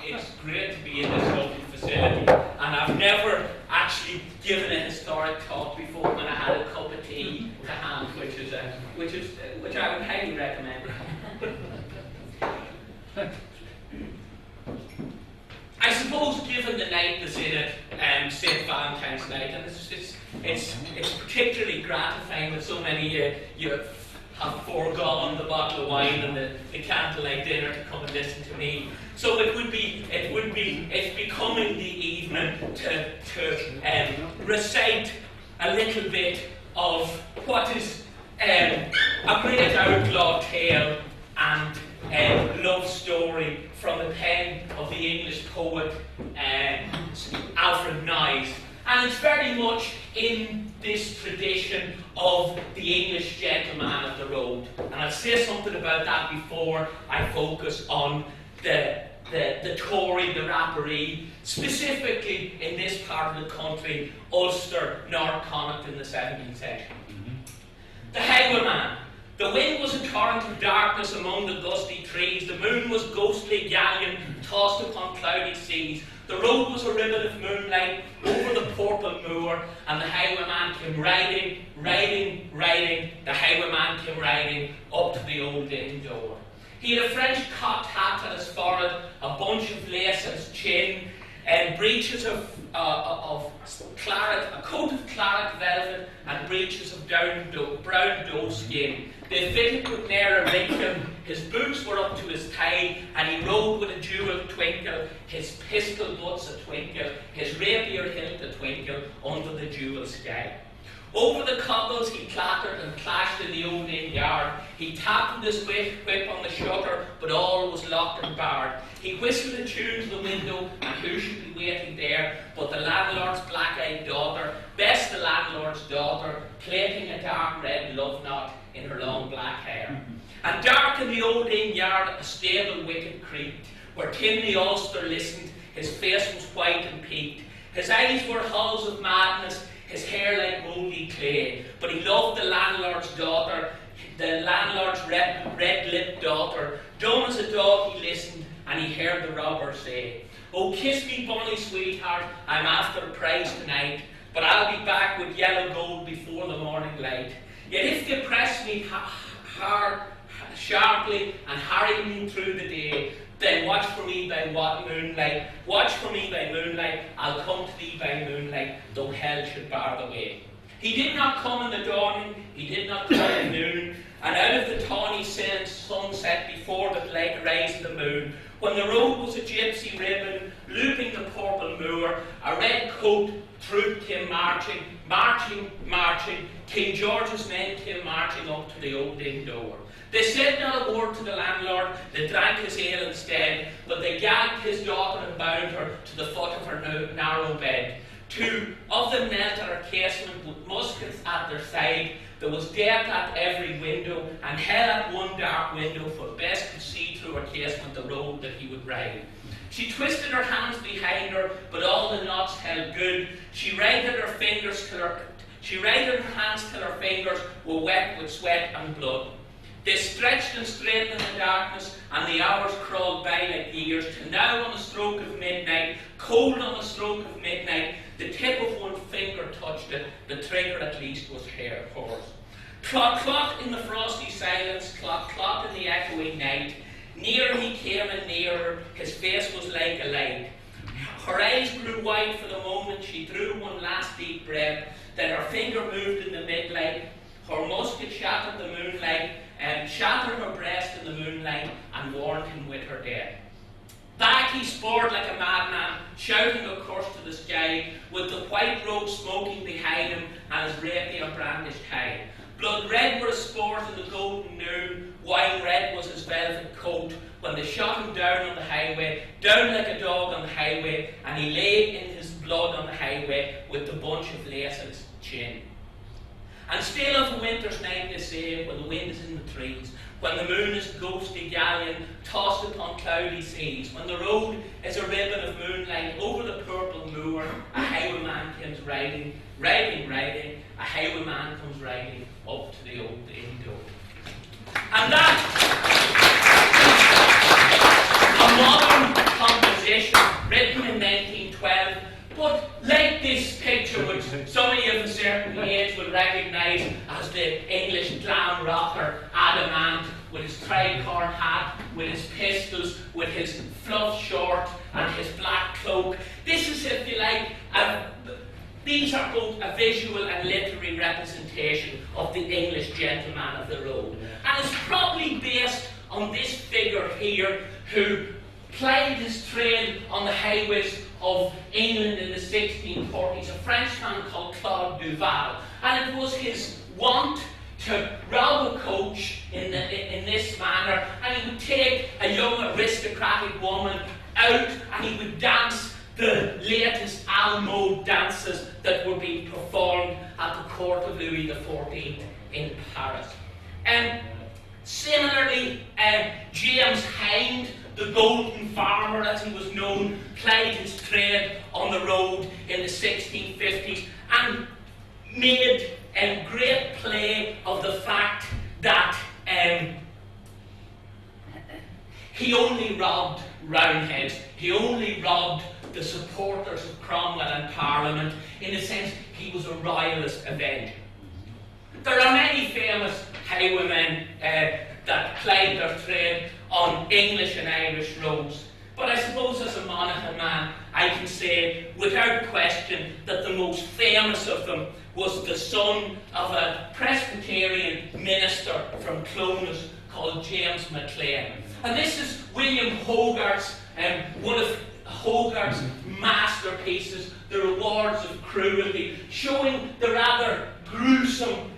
it's great to be in this lovely facility, and I've never actually given a historic talk before when I had a cup of tea to hand, which I would highly recommend. I suppose, given the night that's in it, St. Valentine's night, and it's particularly gratifying that so many you have foregone the bottle of wine and the candlelight dinner to come and listen to me. So it's becoming the evening to recite a little bit of what is a great outlaw tale and love story from the pen of the English poet Alfred Nyes. And it's very much in this tradition of the English gentleman of the road. And I'll say something about that before I focus on the Tory, the Rapparee, specifically in this part of the country, Ulster, North Connacht in the 17th century. The highwayman. The wind was a torrent of darkness among the gusty trees. The moon was ghostly galleon tossed upon cloudy seas. The road was a ribbon of moonlight over the purple moor, and the highwayman came riding. The highwayman came riding up to the old inn door. He had a French cocked hat on his forehead, a bunch of lace on his chin, and breeches of claret, a coat of claret velvet, and breeches of brown doe skin. They fitted with ne'er a wrinkle. His boots were up to his thigh, and he rode with a jewel twinkle, his pistol butts a twinkle, his rapier hilt a twinkle, under the jewel sky. Over the cobbles he clattered and clashed in the old inn yard. He tapped with his whip on the shutter, but all was locked and barred. He whistled a tune to the window, and who should be waiting there but the landlord's black-eyed daughter, Bess the landlord's daughter, plaiting a dark red love knot in her long black hair. And dark in the old inn yard a stable wicket creaked, where Tim the Ulster listened. His face was white and peaked. His eyes were hulls of madness, his hair like moldy clay, but he loved the landlord's daughter, the landlord's red-lipped daughter. Dumb as a dog he listened, and he heard the robber say, "Oh, kiss me, bonny sweetheart, I'm after a prize tonight, but I'll be back with yellow gold before the morning light. Yet if they press me hard, sharply, and harry me through the day, then watch for me by moonlight. Watch for me by moonlight. I'll come to thee by moonlight, though hell should bar the way." He did not come in the dawning, he did not come at noon, and out of the tawny sunset before the rise of the moon, when the road was a gypsy ribbon, looping the purple moor, a red coat troop came marching. King George's men came marching up to the old inn door. They said not a word to the landlord, they drank his ale instead, but they gagged his daughter and bound her to the foot of her narrow bed. Two of them knelt at her casement with muskets at their side. There was death at every window, and hell at one dark window, for Bess could see through her casement the road that he would ride. She twisted her hands behind her, but all the knots held good. She righted her hands till her fingers were wet with sweat and blood. They stretched and straightened in the darkness, and the hours crawled by like years, till now on the stroke of midnight, cold on the stroke of midnight, the tip of one finger touched it, the trigger at least was hers. Clot, clot in the frosty silence, clot, clot in the echoing night. Nearer he came and nearer, his face was like a light. Her eyes grew wide for the moment, she drew one last deep breath, then her finger moved in the midlight, her musket shattered the moonlight, and shattered her breast in the moonlight, and warned him with her death. Back he spurred like a madman, shouting a curse to the sky, with the white road smoking behind him, and his rapier brandished high. Blood red were his spurs in the golden noon, wine red was his velvet coat, when they shot him down on the highway, down like a dog on the highway, and he lay in his blood on the highway, with the bunch of lace on his chin. And still of a winter's night they say, when the wind is in the trees, when the moon is ghostly galleon tossed upon cloudy seas, when the road is a ribbon of moonlight over the purple moor, a highwayman comes riding, a highwayman comes riding up to the old inn door. And that, a modern composition glam rocker, adamant, with his tricorn hat, with his pistols, with his fluff short and his black cloak. This is, if you like, these are both a visual and literary representation of the English gentleman of the road. And it's probably based on this figure here, who plied his trade on the highways of England in the 1640s, a Frenchman called Claude Duval. And it was his wont to rob a coach in this manner, and he would take a young aristocratic woman out and he would dance the latest Almode dances that were being performed at the court of Louis XIV in Paris. Similarly, James Hind, the Golden Farmer as he was known, plied his trade on the road in the 1650s and made great play of the fact that he only robbed Roundheads, he only robbed the supporters of Cromwell in Parliament. In a sense, he was a royalist avenger. There are many famous highwaymen that plied their trade on English and Irish roads. But I suppose as a Monaghan man, I can say without question that the most famous of them was the son of a Presbyterian minister from Clonus called James MacLean. And this is William Hogarth's, one of Hogarth's masterpieces, The Rewards of Cruelty, showing the rather gruesome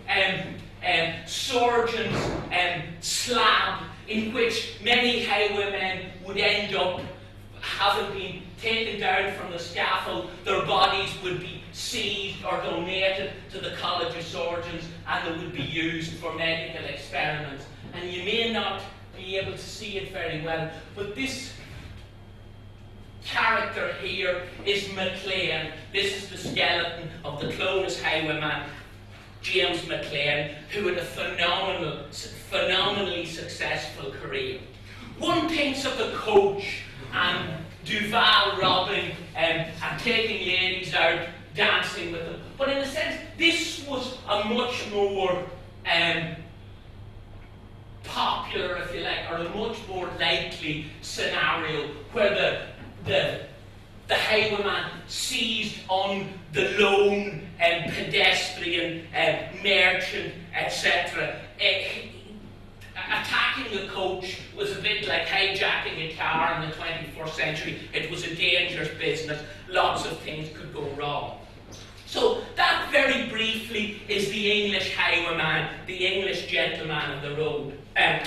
surgeon's slab in which many highwaymen would end up having been taken down from the scaffold. Their bodies would be seized or donated to the College of Surgeons, and they would be used for medical experiments. And you may not be able to see it very well, but this character here is MacLean. This is the skeleton of the Clonus highwayman, James MacLean, who had a phenomenally successful career. One thinks of the coach and Duval robbing and taking ladies out, dancing with them. But in a sense, this was a much more popular, if you like, or a much more likely scenario where the highwayman seized on the lone pedestrian, merchant, etc. Attacking the coach was a bit like hijacking a car in the 21st century. It was a dangerous business. Lots of things could go wrong. So that very briefly is the English highwayman, the English gentleman of the road. And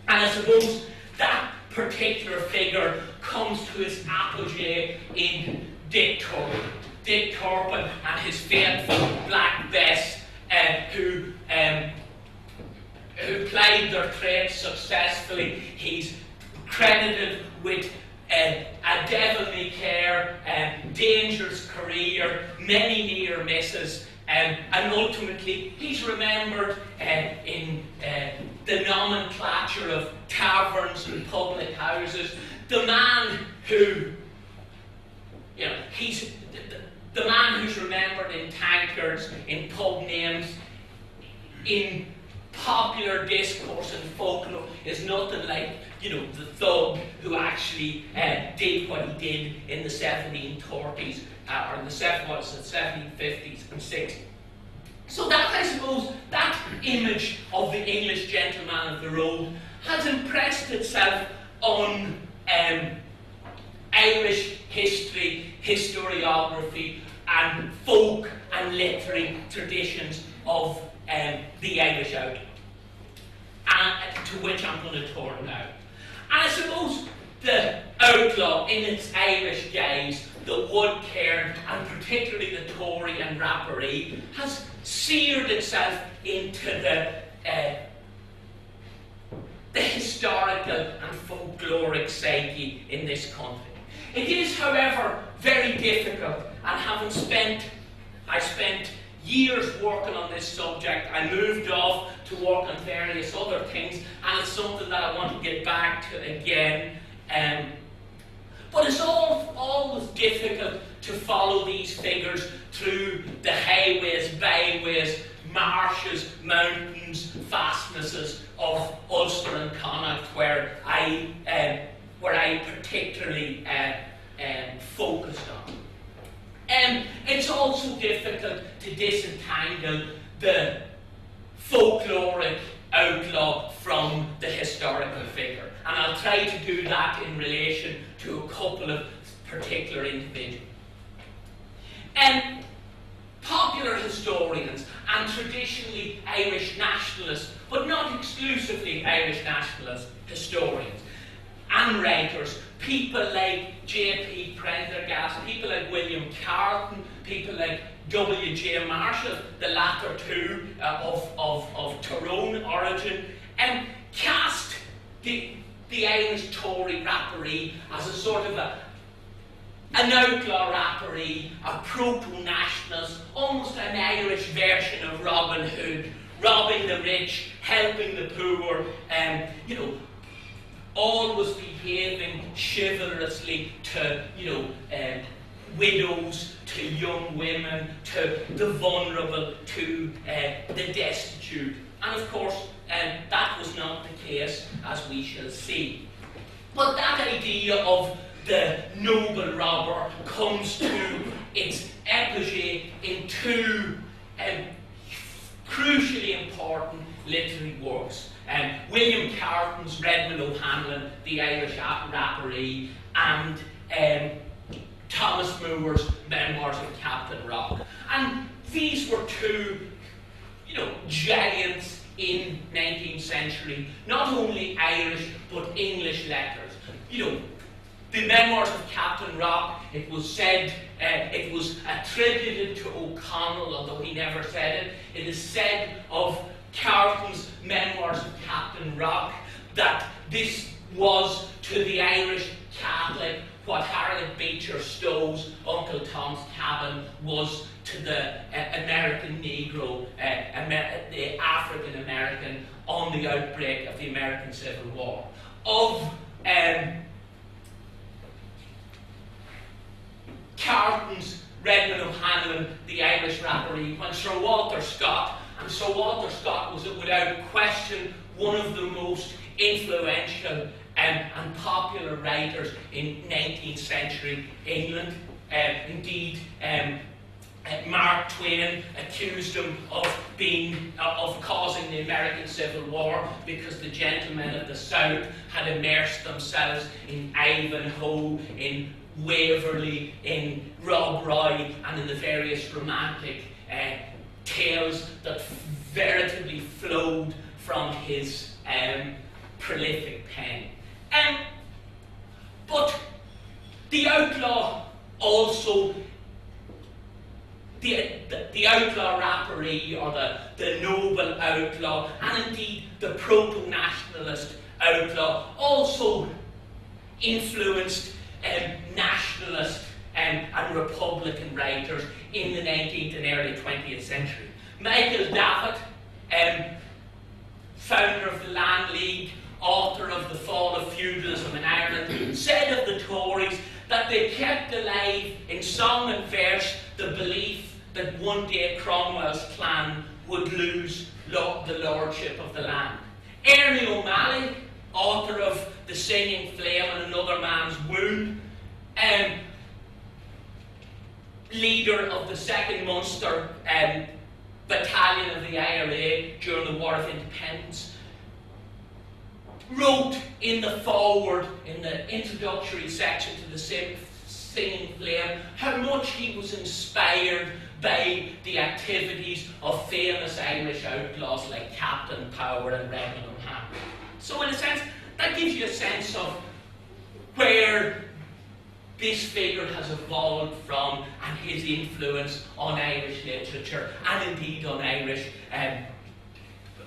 I suppose that particular figure comes to its apogee in Dick Turpin. Dick Turpin and his faithful Black Bess, who plied their trade successfully. He's credited with a devil-may-care, dangerous career, many near misses, and ultimately he's remembered in the nomenclature of taverns and public houses. The man who, he's the man who's remembered in tankards, in pub names, in popular discourse and folklore is nothing like, the thug who actually did what he did in the 1730s, or in the 1750s and 60s. So that, I suppose, that image of the English gentleman of the road has impressed itself on Irish history, historiography, and folk and literary traditions of the Irish out, to which I'm going to turn now. And I suppose the outlaw, in its Irish guise, the wood-cairn, and particularly the Tory and Rapparee, has seared itself into the historical and folkloric psyche in this country. It is, however, very difficult, and I spent years working on this subject. I moved off to work on various other things, and it's something that I want to get back to again. But it's always difficult to follow these figures through the highways, byways, marshes, mountains, fastnesses of Ulster and Connacht, where I particularly focused on. It's also difficult to disentangle the folkloric outlaw from the historical figure, and I'll try to do that in relation to a couple of particular individuals. Popular historians and traditionally Irish nationalists, but not exclusively Irish nationalist historians and writers, people like J.P. Prendergast, people like William Carleton, people like W.J. Marshall, the latter two of Tyrone origin, cast the Irish Tory Rapparee as a sort of an outlaw Rapparee, a proto-nationalist, almost an Irish version of Robin Hood, robbing the rich, helping the poor, always behaving chivalrously to, widows, to young women, to the vulnerable, to the destitute. And of course, that was not the case, as we shall see. But that idea of the noble robber comes to its apogee in two crucially important literary works. William Carleton's Redmond O'Hanlon, The Irish Rapparee, and Thomas Moore's Memoirs of Captain Rock. And these were two, giants in 19th century, not only Irish, but English letters. The Memoirs of Captain Rock, it was said, it was attributed to O'Connell, although he never said it. It is said of Carleton's Memoirs of Captain Rock that this was to the Irish Catholic what Harriet Beecher Stowe's Uncle Tom's Cabin was to the American Negro, the African American, on the outbreak of the American Civil War. Of Carleton's Redmond O'Hanlon, The Irish Rapparee, when Sir Walter Scott, and Sir Walter Scott was without question one of the most influential and popular writers in 19th century England. Indeed, Mark Twain accused him of causing the American Civil War because the gentlemen of the South had immersed themselves in Ivanhoe, in Waverley, in Rob Roy, and in the various romantic tales that veritably flowed from his prolific pen. But the outlaw also, the outlaw Rapparee, or the noble outlaw, and indeed the proto-nationalist outlaw, also influenced nationalist and Republican writers in the 19th and early 20th century. Michael Davitt, founder of the Land League, author of The Fall of Feudalism in Ireland, said of the Tories that they kept alive in song and verse the belief that one day Cromwell's clan would lose the lordship of the land. Ernie O'Malley, author of The Singing Flame and Another Man's Wound, leader of the 2nd Munster Battalion of the IRA during the War of Independence, wrote in the foreword, in the introductory section to The Singing Flame, how much he was inspired by the activities of famous Irish outlaws like Captain Power and Redmond O'Hanlon. So in a sense, that gives you a sense of where this figure has evolved from and his influence on Irish literature and indeed on Irish,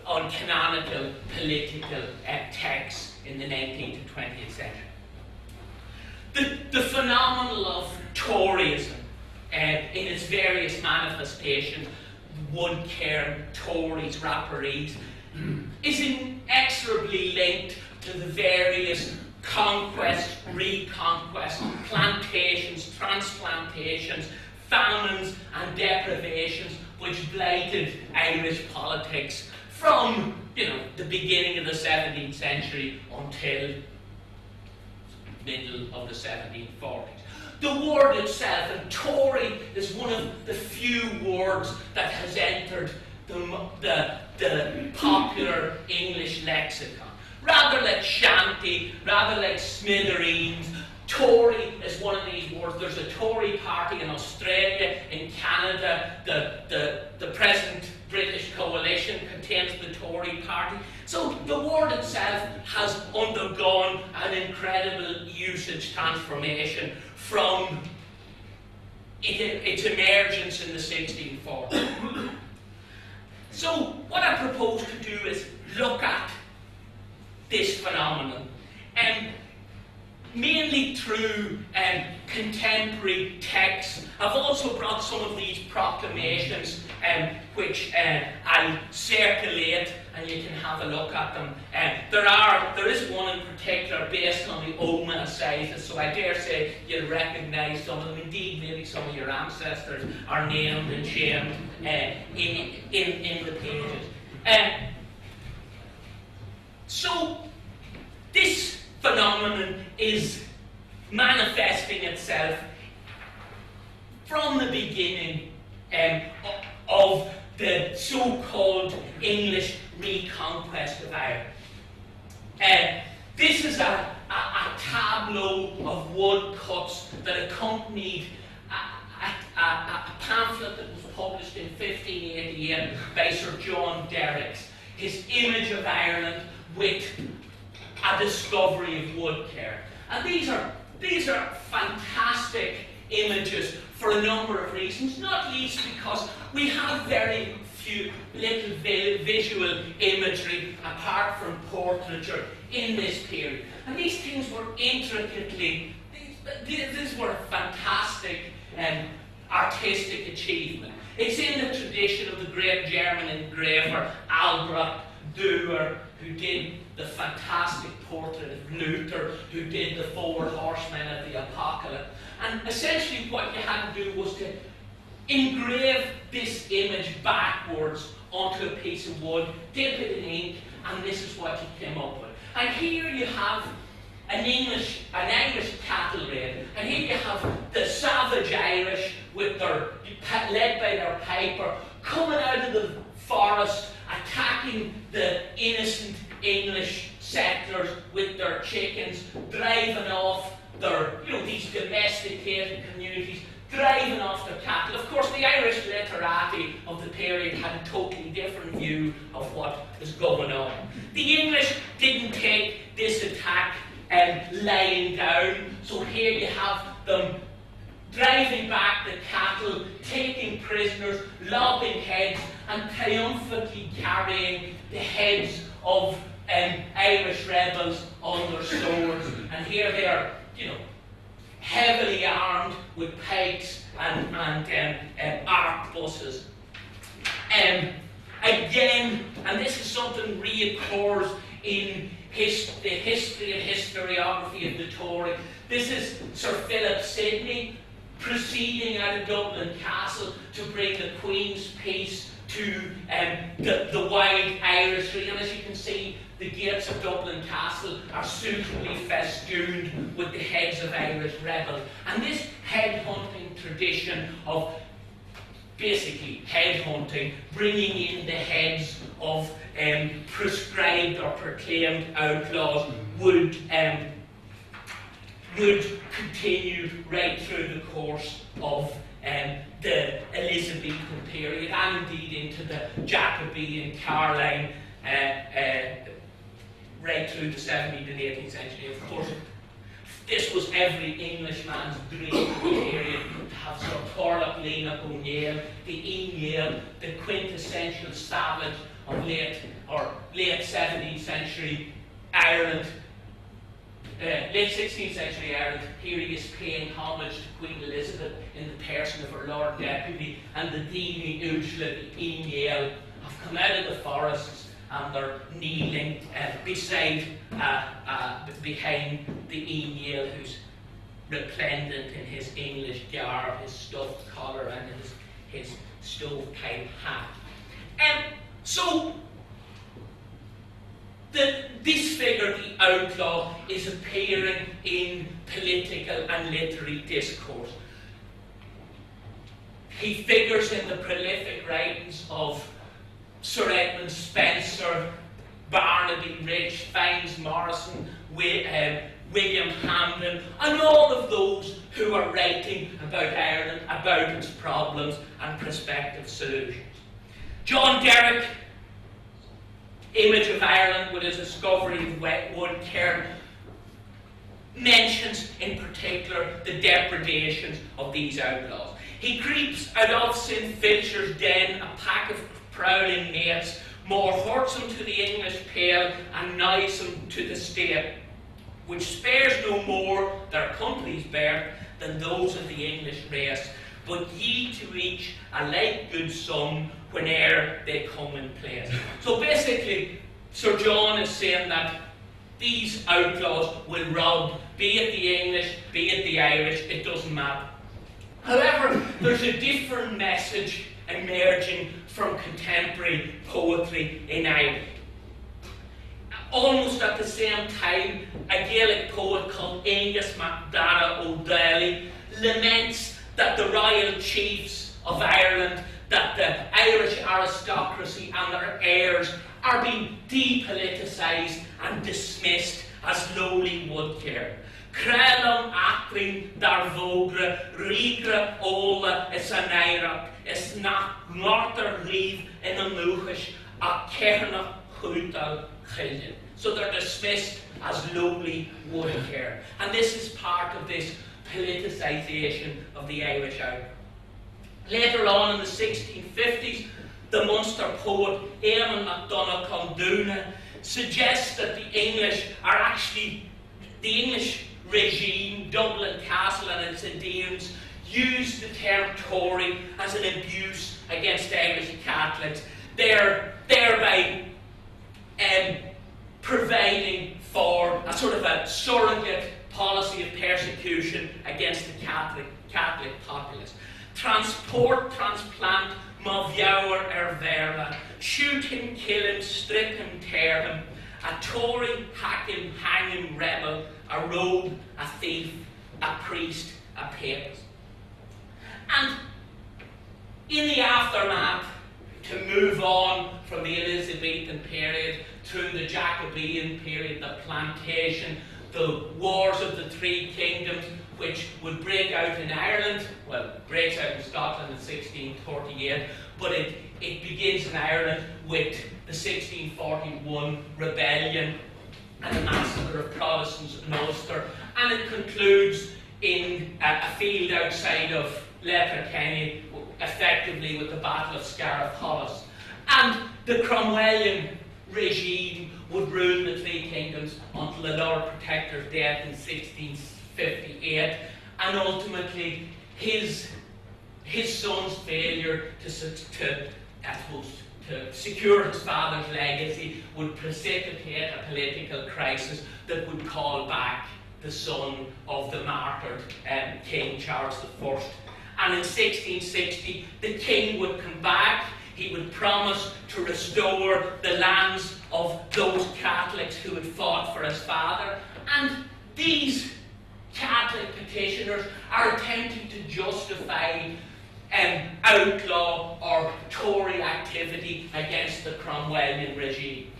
on canonical political texts in the 19th and 20th century. The phenomenon of Toryism in its various manifestations, one term, Tories, Rapparees, is inexorably linked to the various conquest, reconquest, plantations, transplantations, famines and deprivations which blighted Irish politics from, the beginning of the 17th century until middle of the 1740s. The word itself, and Tory, is one of the few words that has entered the popular English lexicon. Rather like shanty, rather like smithereens, Tory is one of these words. There's a Tory party in Australia, in Canada. The present British coalition contains the Tory party. So the word itself has undergone an incredible usage transformation from its emergence in the 1640s. So what I propose to do is look at this phenomenon, and mainly through contemporary texts. I've also brought some of these proclamations which I'll circulate, and you can have a look at them. There is one in particular based on the Omen Assizes, so I dare say you'll recognise some of them. Indeed, maybe some of your ancestors are named and shamed in the pages. So this phenomenon is manifesting itself from the beginning of the so-called English reconquest of Ireland. This is a tableau of woodcuts that accompanied a pamphlet that was published in 1588 by Sir John Derricks. His image of Ireland with a discovery of wood care. And these are fantastic images for a number of reasons, not least because we have very little visual imagery apart from portraiture in this period. And these things were intricately, these were a fantastic artistic achievement. It's in the tradition of the great German engraver Albrecht Dürer, who did the fantastic portrait of Luther, who did the 4 horsemen of the Apocalypse. And essentially what you had to do was to engrave this image backwards onto a piece of wood, dip it in ink, and this is what you came up with. And here you have an Irish cattle raid, and here you have the savage Irish with led by their piper, coming out of the forest, attacking the innocent English settlers with their chickens, driving off these domesticated communities, driving off their cattle. Of course, the Irish literati of the period had a totally different view of what was going on. The English didn't take this attack lying down, so here you have them driving back the cattle, taking prisoners, lopping heads, and triumphantly carrying the heads of Irish rebels on their swords. And here they are, heavily armed with pikes and arquebuses. Again, and this is something reoccurs in the history and historiography of the Tory. This is Sir Philip Sidney proceeding out of Dublin Castle to bring the Queen's peace to the wide Irishry. And as you can see, the gates of Dublin Castle are suitably festooned with the heads of Irish rebels. And this headhunting tradition of basically headhunting, bringing in the heads of prescribed or proclaimed outlaws would continue right through the course of the Elizabethan period, and indeed into the Jacobean Caroline right through the 17th and 18th century. Of course, this was every Englishman's dream of the period, to have Sir Cormac Leonach O'Neill, the Eniel, the quintessential savage of late 17th century Ireland, late 16th century Ireland. Here he is paying homage to Queen Elizabeth in the person of her Lord Deputy, and the Dini Ursula, the Eniel, have come out of the forests and they're kneeling behind the Eniel, who's resplendent in his English garb, his stuffed collar and his stovepipe hat. So this figure, the outlaw, is appearing in political and literary discourse. He figures in the prolific writings of Sir Edmund Spenser, Barnaby Rich, Fynes Morrison, William Hamden, and all of those who are writing about Ireland, about its problems and prospective solutions. John Derrick, Image of Ireland with his discovery of Wetwood Cairn, mentions in particular the depredations of these outlaws. He creeps out of St. Filcher's den, a pack of prowling mates, more whoresome to the English pale and noisome to the state, which spares no more their company's birth than those of the English race, but ye to each a like good sum whene'er they come in place. So basically, Sir John is saying that these outlaws will rob, be it the English, be it the Irish, it doesn't matter. However, there's a different message emerging from contemporary poetry in Ireland. Almost at the same time, a Gaelic poet called Angus MacDara O'Daly laments that the royal chiefs of Ireland, that the Irish aristocracy and their heirs are being depoliticised and dismissed as lowly woodcare. Crelum acrin dar vogre, rigra ola is an Iraq, is not mortar leave in a muhish, a kerna hutal chilin. So they're dismissed as lowly woodcare. And this is part of this politicisation of the Irish Outlaw. Later on in the 1650s, the Munster poet Eamon MacDonagh Conduna suggests that the English are actually, the English regime, Dublin Castle and its adherents, used the term Tory as an abuse against Irish Catholics, thereby providing for a sort of a surrogate policy of persecution against the Catholic populace. Transport, transplant, Maviour Verla, shoot him, kill him, strip him, tear him, a Tory, hack him, hang him, rebel, a rogue, a thief, a priest, a papist. And in the aftermath, to move on from the Elizabethan period through the Jacobean period, the plantation, the wars of the Three Kingdoms, which would break out in Ireland, well, breaks out in Scotland in 1648, but it begins in Ireland with the 1641 rebellion and the massacre of Protestants in Ulster, and it concludes in a field outside of Letterkenny, effectively with the Battle of Scariff-Hollis. And the Cromwellian regime would rule the Three Kingdoms until the Lord Protector's death in 1658, and ultimately his son's failure to secure his father's legacy would precipitate a political crisis that would call back the son of the martyred King Charles I. And in 1660, the king would come back. He would promise to restore the lands of those Catholics who had fought for his father. And these Catholic petitioners are attempting to justify outlaw or Tory activity against the Cromwellian regime.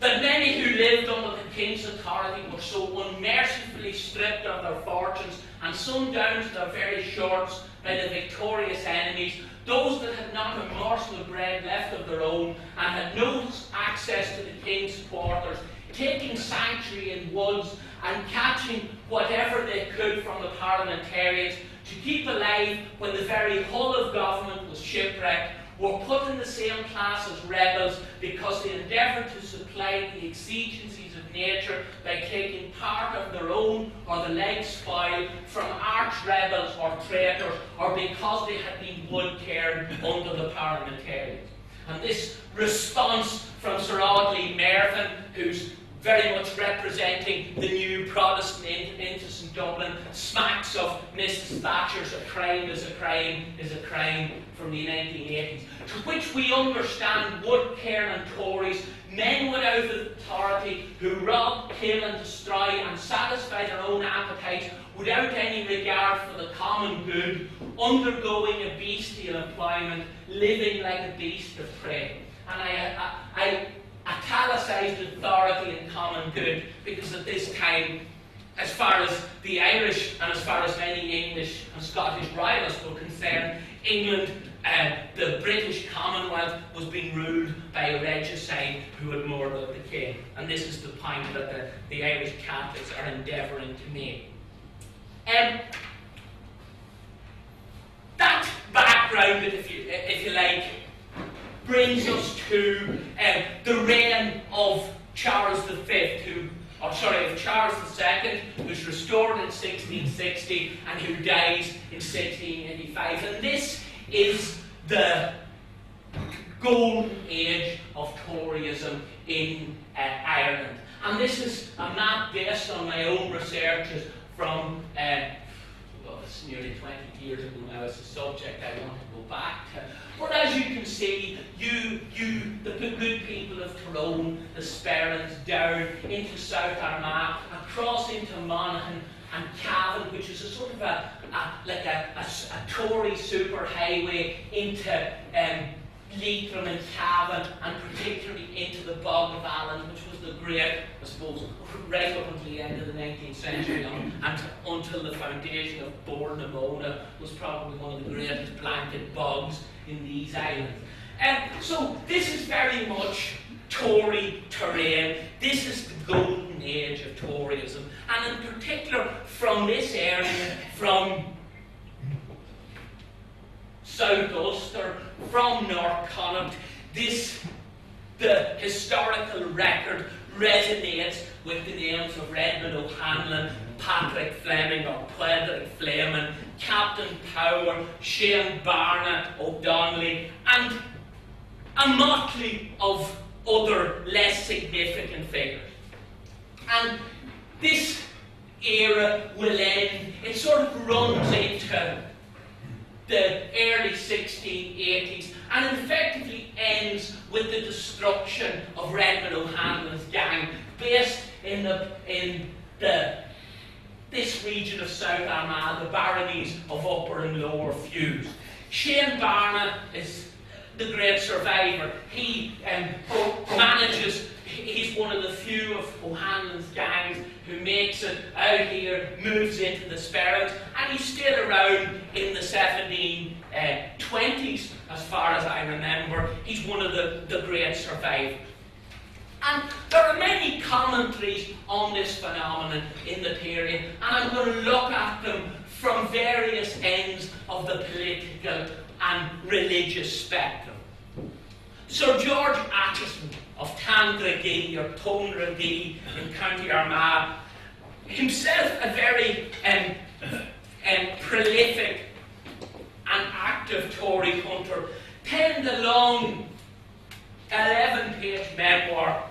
That many who lived under the king's authority were so unmercifully stripped of their fortunes and sown down to their very shorts by the victorious enemies, those that had not a morsel of bread left of their own and had no access to the king's quarters, taking sanctuary in woods and catching whatever they could from the parliamentarians to keep alive when the very whole of government was shipwrecked, were put in the same class as rebels because they endeavoured to supply the exigencies of nature by taking part of their own or the like spoil from arch-rebels or traitors, or because they had been wood-cared under the parliamentarians. And this response from Sir Audley Mervyn, who's very much representing the new Protestant interest in Dublin, smacks of Mrs. Thatcher's "a crime is a crime is a crime" from the 1980s, to which we understand would Cairn Tories, men without authority, who rob, kill and destroy and satisfy their own appetites without any regard for the common good, undergoing a bestial employment, living like a beast of prey. And I italicized authority and common good because at this time, as far as the Irish and as far as many English and Scottish rivals were concerned, England, the British Commonwealth, was being ruled by a regicide who had murdered the king. And this is the point that the Irish Catholics are endeavouring to make. That background, if you like, brings us to the reign of Charles V, of Charles II, who's restored in 1660 and who dies in 1685. And this is the golden age of Toryism in Ireland. And this is a map based on my own researches from, well, it's nearly 20 years ago now. It's a subject I want to go back to. But as you can see, the good people of Tyrone, the Sperrins, down into South Armagh, across into Monaghan and Cavan, which is a sort of a Tory superhighway into Leitrim and Cavan, and particularly into the Bog of Allen, which was the great, I suppose, right up until the end of the 19th century, and until the foundation of Bornemona, was probably one of the greatest blanket bogs in these islands. So this is very much Tory terrain. This is the golden age of Toryism, and in particular from this area, from South Ulster, from North Connaught, the historical record resonates with the names of Redmond O'Hanlon, Patrick Fleming or Padraig Fleming, Captain Power, Shane Barna O'Donnelly, and a motley of other less significant figures. And this era will end, it sort of runs into the early 1680s, and it effectively ends with the destruction of Redmond O'Hanlon's gang, based in this region of South Armagh, the baronies of Upper and Lower Fuse. Shane Barna is the great survivor. He manages, he's one of the few of O'Hanlon's gangs who makes it out here, moves into the Sperrins, and he's still around in the 1720s, as far as I remember. He's one of the great survivors. And there are many commentaries on this phenomenon in the period, and I'm going to look at them from various ends of the political and religious spectrum. Sir George Acheson of Tandragee or Tondragee in County Armagh, himself a very prolific and active Tory hunter, penned a long 11-page memoir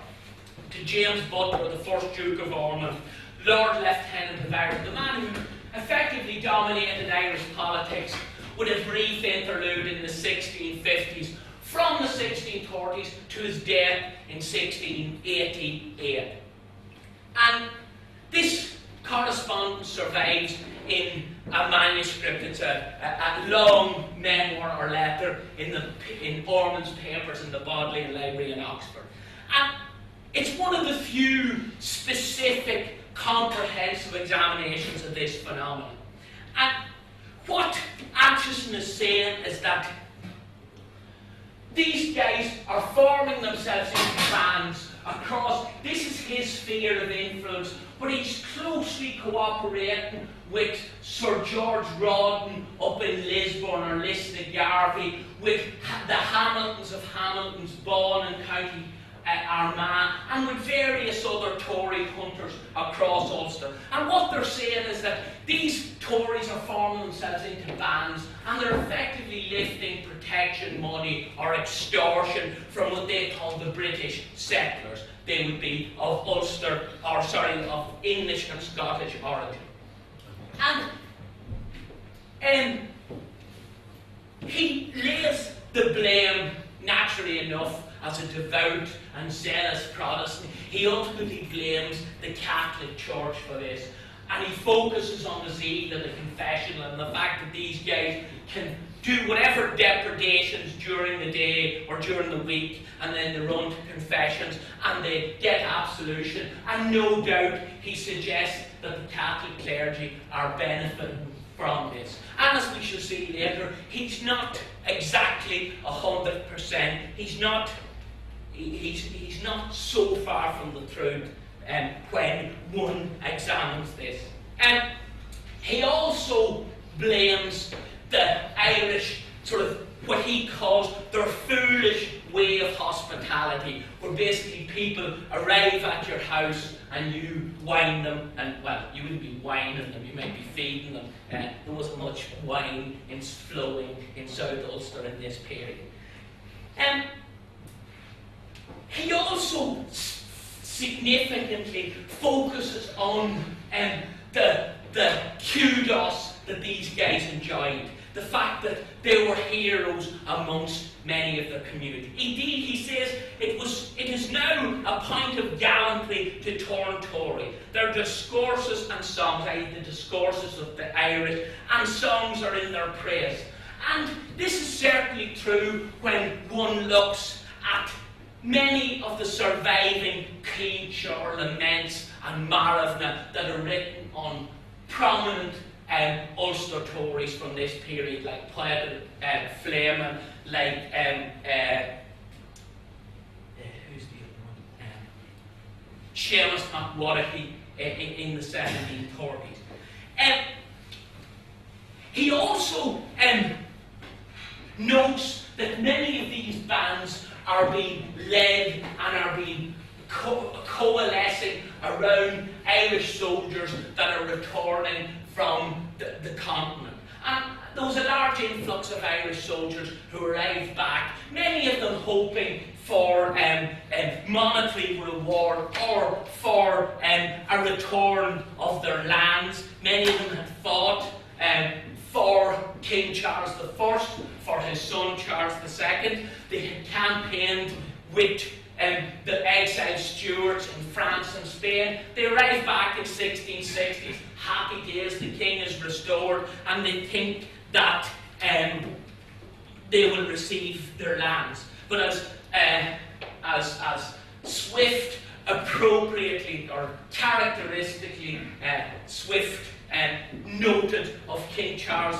to James Butler, the first Duke of Ormond, Lord Lieutenant of Ireland, the man who effectively dominated Irish politics, with a brief interlude in the 1650s, from the 1630s to his death in 1688. And this correspondence survives in a manuscript. It's a long memoir or letter in Ormond's papers in the Bodleian Library in Oxford. And it's one of the few specific, comprehensive examinations of this phenomenon. And what Acheson is saying is that these guys are forming themselves into bands across, this is his sphere of influence, but he's closely cooperating with Sir George Rawdon up in Lisburn or Lisnagarvey, with the Hamiltons of Hamilton's Bawn in County Armagh, and with various other Tory hunters across Ulster. And what they're saying is that these Tories are forming themselves into bands, and they're effectively lifting protection money or extortion from what they call the British settlers. They would be of Ulster, of English and Scottish origin. And He lays the blame, naturally enough, as a devout and zealous Protestant. He ultimately blames the Catholic Church for this. And he focuses on the zeal of the confessional and the fact that these guys can do whatever depredations during the day or during the week, and then they run to confessions and they get absolution. And no doubt he suggests that the Catholic clergy are benefiting from this. And as we shall see later, he's not exactly 100%. He's not so far from the truth when one examines this. And he also blames the Irish, sort of what he calls their foolish way of hospitality, where basically people arrive at your house and you wine them, and well, you wouldn't be wining them, you might be feeding them. There wasn't much wine flowing in South Ulster in this period. He also significantly focuses on the kudos that these guys enjoyed. The fact that they were heroes amongst many of their community. Indeed, he says it is now a point of gallantry to turn Tory. Their discourses and songs, i.e. the discourses of the Irish, and songs are in their praise. And this is certainly true when one looks at many of the surviving Cleanshore laments and Maravna that are written on prominent Ulster Tories from this period, like Poet Flamen, like who's the other one? Seamus McWatty in the 1730s. He also notes that many of these bands are being led and are being coalescing around Irish soldiers that are returning from the continent. And there was a large influx of Irish soldiers who arrived back, many of them hoping for monetary reward or for a return of their lands. Many of them had fought for King Charles I, for his son Charles II. They had campaigned with the exiled Stuarts in France and Spain. They arrived back in 1660s. Happy days, the king is restored, and they think that they will receive their lands. But as Swift appropriately or characteristically Swift noted of King Charles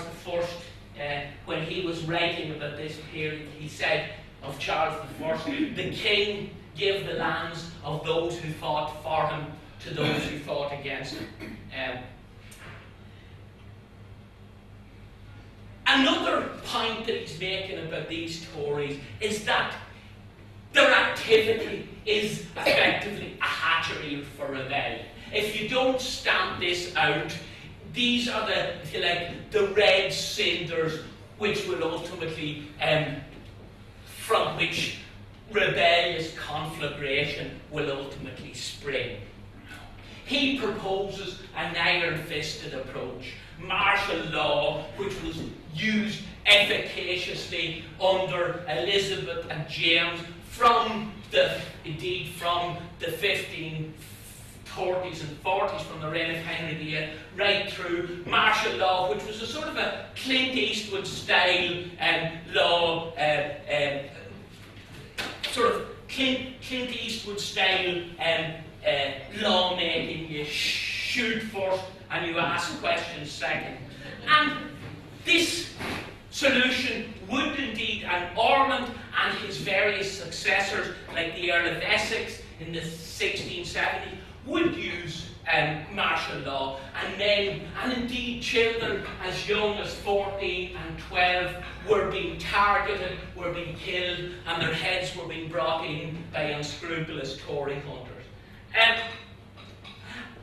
I when he was writing about this period, he said of Charles I, the king gave the lands of those who fought for him to those who fought against him. Another point that he's making about these Tories is that their activity is effectively a hatchery for rebellion. If you don't stamp this out, these are the, if you like, the red cinders which will ultimately, from which rebellious conflagration will ultimately spring. He proposes an iron-fisted approach, martial law, which was used efficaciously under Elizabeth and James from the 1530s and 40s, from the reign of Henry VIII, right through martial law, which was a sort of a Clint Eastwood style law, sort of Clint Eastwood style lawmaking. You shoot first and you ask questions second. And this solution would indeed, and Ormond and his various successors, like the Earl of Essex in the 1670s, would use martial law, and men, and indeed children as young as 14 and 12 were being targeted, were being killed, and their heads were being brought in by unscrupulous Tory hunters. And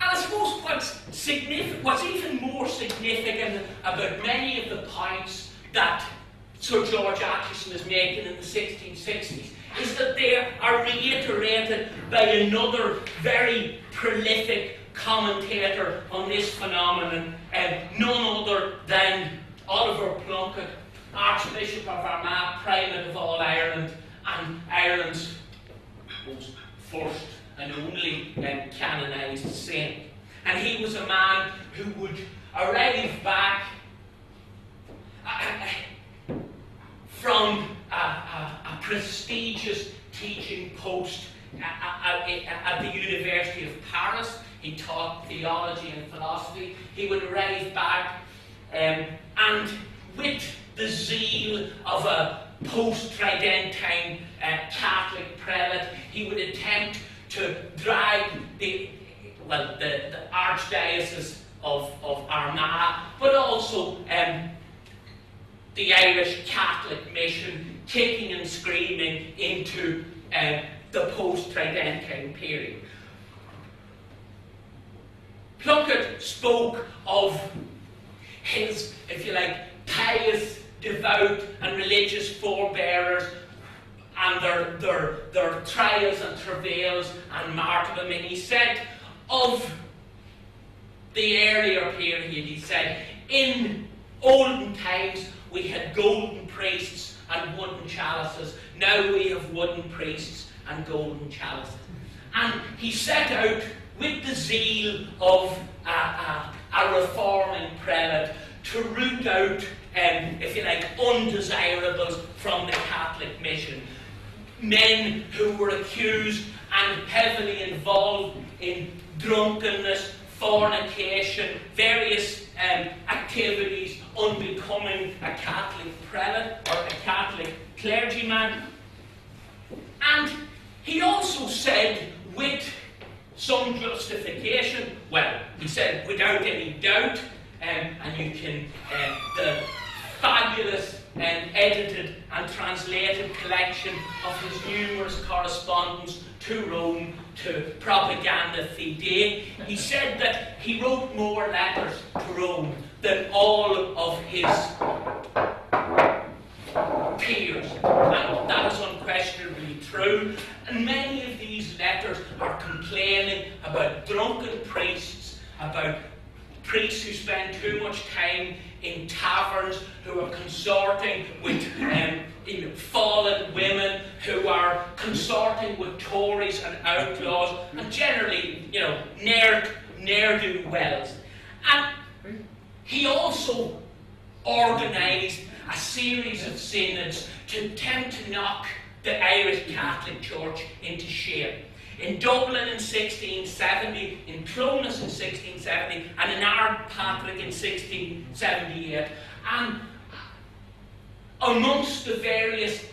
I suppose what's even more significant about many of the points that Sir George Atchison is making in the 1660s is that they are reiterated by another very prolific commentator on this phenomenon, none other than Oliver Plunkett, Archbishop of Armagh, Primate of all Ireland, and Ireland's most first and only canonised saint. And he was a man who would arrive back from a prestigious teaching post at the University of Paris. He taught theology and philosophy. He would arrive back and with the zeal of a post-Tridentine Catholic prelate, he would attempt to drag the Archdiocese of Armagh, but also the Irish Catholic mission, kicking and screaming into the post-Tridentine period. Plunkett spoke of his, if you like, pious, devout and religious forebearers and their trials and travails and martyrdom. And he said of the earlier period, he said, in olden times we had golden priests and wooden chalices. Now we have wooden priests and golden chalices. And he set out with the zeal of a reforming prelate to root out, if you like, undesirables from the Catholic mission. Men who were accused and heavily involved in drunkenness, fornication, various activities unbecoming a Catholic prelate or a Catholic clergyman. And he also said, with some justification, well, he said without any doubt, and you can, the fabulous edited and translated collection of his numerous correspondence to Rome, to Propaganda Fidei. He said that he wrote more letters to Rome than all of his peers, and that is unquestionably true. And many of these letters are complaining about drunken priests, about priests who spend too much time in taverns, who are consorting with fallen women, who are consorting with Tories and outlaws, and generally, ne'er-do-wells. And he also organised a series of synods to attempt to knock the Irish Catholic Church into shape. In Dublin in 1670, in Clones in 1670, and in Ardpatrick in 1678. And amongst the various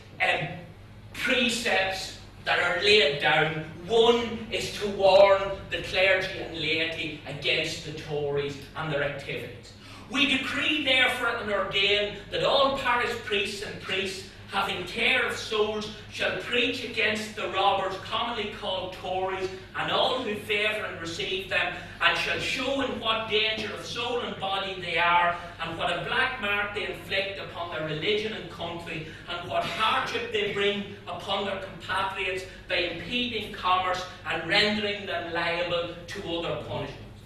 precepts that are laid down, one is to warn the clergy and laity against the Tories and their activities. We decree, therefore, and ordain that all parish priests and priests having care of souls shall preach against the robbers commonly called Tories, and all who favour and receive them, and shall show in what danger of soul and body they are, and what a black mark they inflict upon their religion and country, and what hardship they bring upon their compatriots by impeding commerce and rendering them liable to other punishments.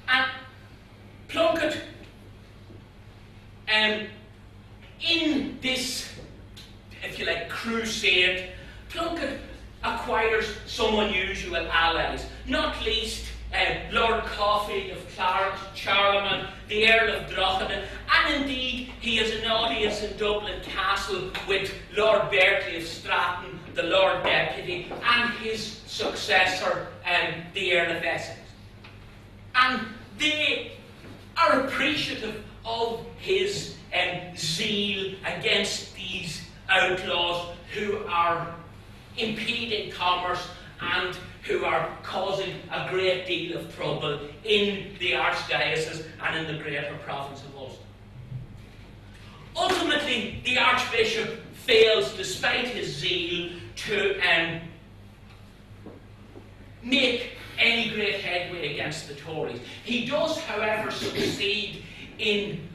And Plunkett, in this, if you like, crusade, Plunkett acquires some unusual allies, not least Lord Coffey of Clarence, Charlemagne, the Earl of Drogheda, and indeed he has an audience in Dublin Castle with Lord Berkeley of Stratton, the Lord Deputy, and his successor, the Earl of Essex. And they are appreciative of his zeal against these outlaws who are impeding commerce and who are causing a great deal of trouble in the Archdiocese and in the greater province of Ulster. Ultimately, the Archbishop fails, despite his zeal, to make any great headway against the Tories. He does, however, succeed in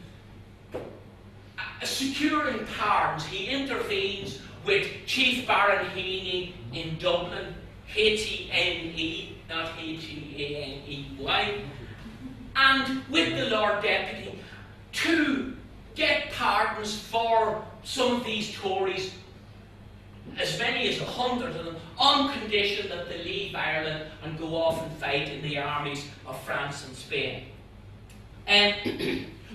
securing pardons. He intervenes with Chief Baron Heaney in Dublin, H-E-N-E, not H-E-A-N-E-Y, and with the Lord Deputy to get pardons for some of these Tories, as many as 100 of them, on condition that they leave Ireland and go off and fight in the armies of France and Spain.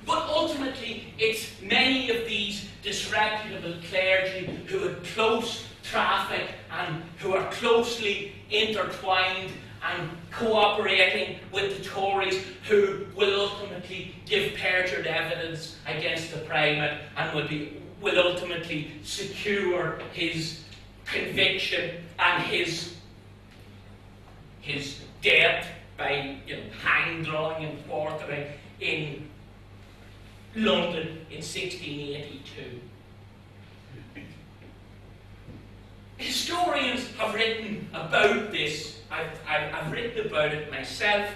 But ultimately, it's many of these disreputable clergy who had close traffic and who are closely intertwined and cooperating with the Tories who will ultimately give perjured evidence against the Primate and will ultimately secure his conviction and his death by hang drawing and quartering in London in 1682. Historians have written about this. I've written about it myself,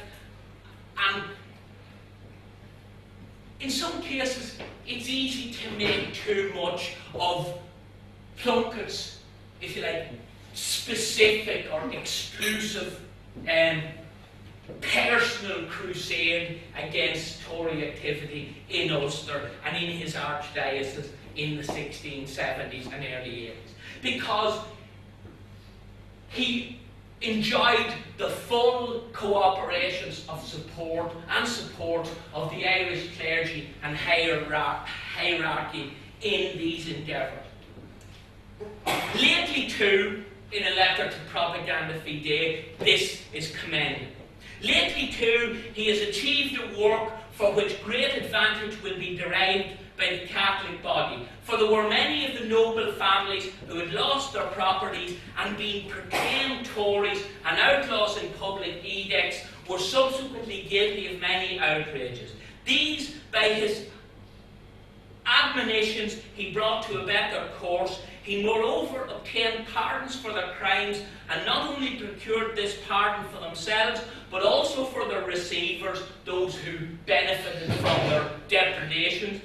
and in some cases it's easy to make too much of Plunkett's, if you like, specific or exclusive personal crusade against Tory activity in Ulster and in his archdiocese in the 1670s and early 80s. Because he enjoyed the full cooperations of support of the Irish clergy and hierarchy in these endeavours. Lately too, in a letter to Propaganda Fide, this is commended. Lately too, he has achieved a work for which great advantage will be derived by the Catholic body. For there were many of the noble families who had lost their properties and being proclaimed Tories and outlaws in public edicts were subsequently guilty of many outrages. These, by his admonitions, he brought to a better course. He moreover obtained pardons for their crimes, and not only procured this pardon for themselves, but also for their receivers, those who benefited from their depredations.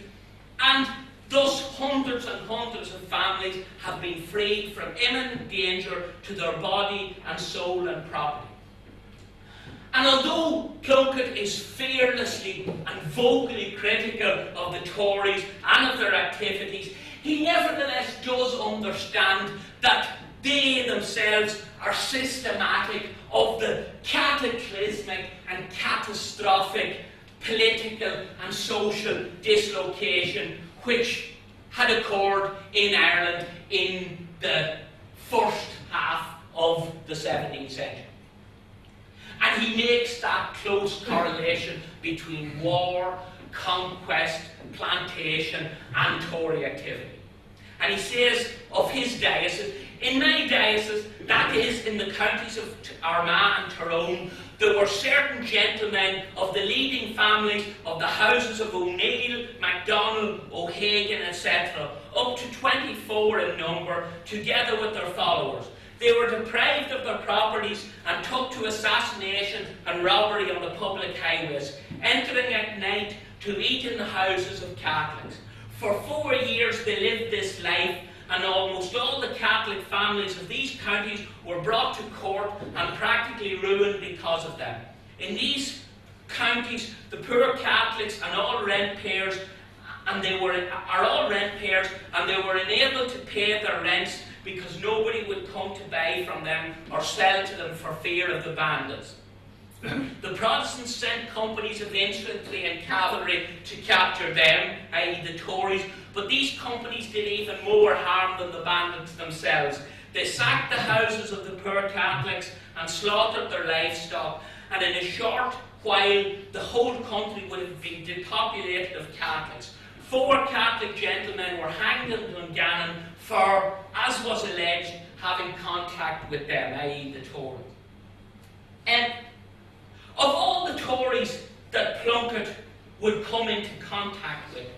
And thus hundreds and hundreds of families have been freed from imminent danger to their body and soul and property. And although Plunkett is fearlessly and vocally critical of the Tories and of their activities, he nevertheless does understand that they themselves are systematic of the cataclysmic and catastrophic political and social dislocation which had occurred in Ireland in the first half of the 17th century. And he makes that close correlation between war, conquest, plantation, and Tory activity. And he says of his diocese, in my diocese, that is, in the counties of Armagh and Tyrone, there were certain gentlemen of the leading families of the houses of O'Neill, MacDonald, O'Hagan, etc., up to 24 in number, together with their followers. They were deprived of their properties and took to assassination and robbery on the public highways, entering at night to eat in the houses of Catholics. For 4 years they lived this life, and almost all the Catholic families of these counties were brought to court and practically ruined because of them. In these counties, the poor Catholics and all rent-payers, are all rent-payers, and they were enabled to pay their rents because nobody would come to buy from them or sell to them for fear of the bandits. The Protestants sent companies of infantry and cavalry to capture them, i.e. the Tories, but these companies did even more harm than the bandits themselves. They sacked the houses of the poor Catholics and slaughtered their livestock, and in a short while the whole country would have been depopulated of Catholics. 4 Catholic gentlemen were hanged in Dungannon for, as was alleged, having contact with them, i.e. the Tories. Of all the Tories that Plunkett would come into contact with,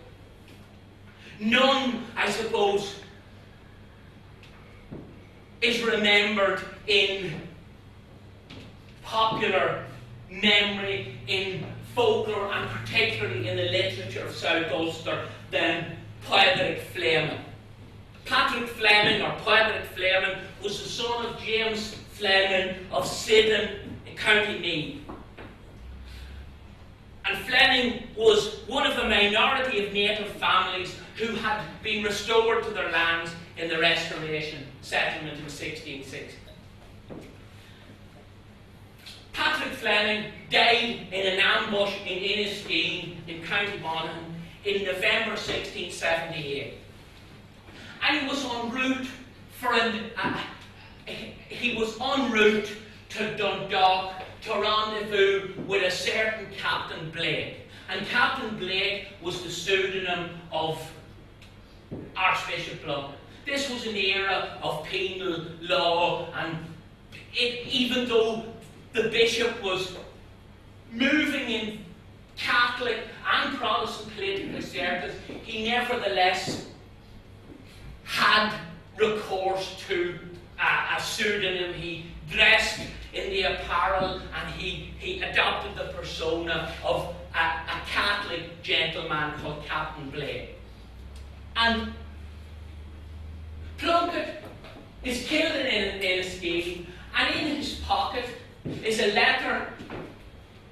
none, I suppose, is remembered in popular memory, in folklore, and particularly in the literature of South Ulster than Padraig Fleming. Patrick Fleming, or Padraig Fleming, was the son of James Fleming of Sidon in County Meath. And Fleming was one of a minority of native families who had been restored to their lands in the Restoration settlement in 1660. Patrick Fleming died in an ambush in Inniskeen in County Monaghan in November 1678. And he was en route to Dundalk to rendezvous with a certain Captain Blake. And Captain Blake was the pseudonym of Archbishop Plunkett. This was an era of penal law, and even though the bishop was moving in Catholic and Protestant political circles, he nevertheless had recourse to a pseudonym. He dressed in the apparel and he adopted the persona of a Catholic gentleman called Captain Blake. And Plunkett is killed in Inniskeen, and in his pocket is a letter,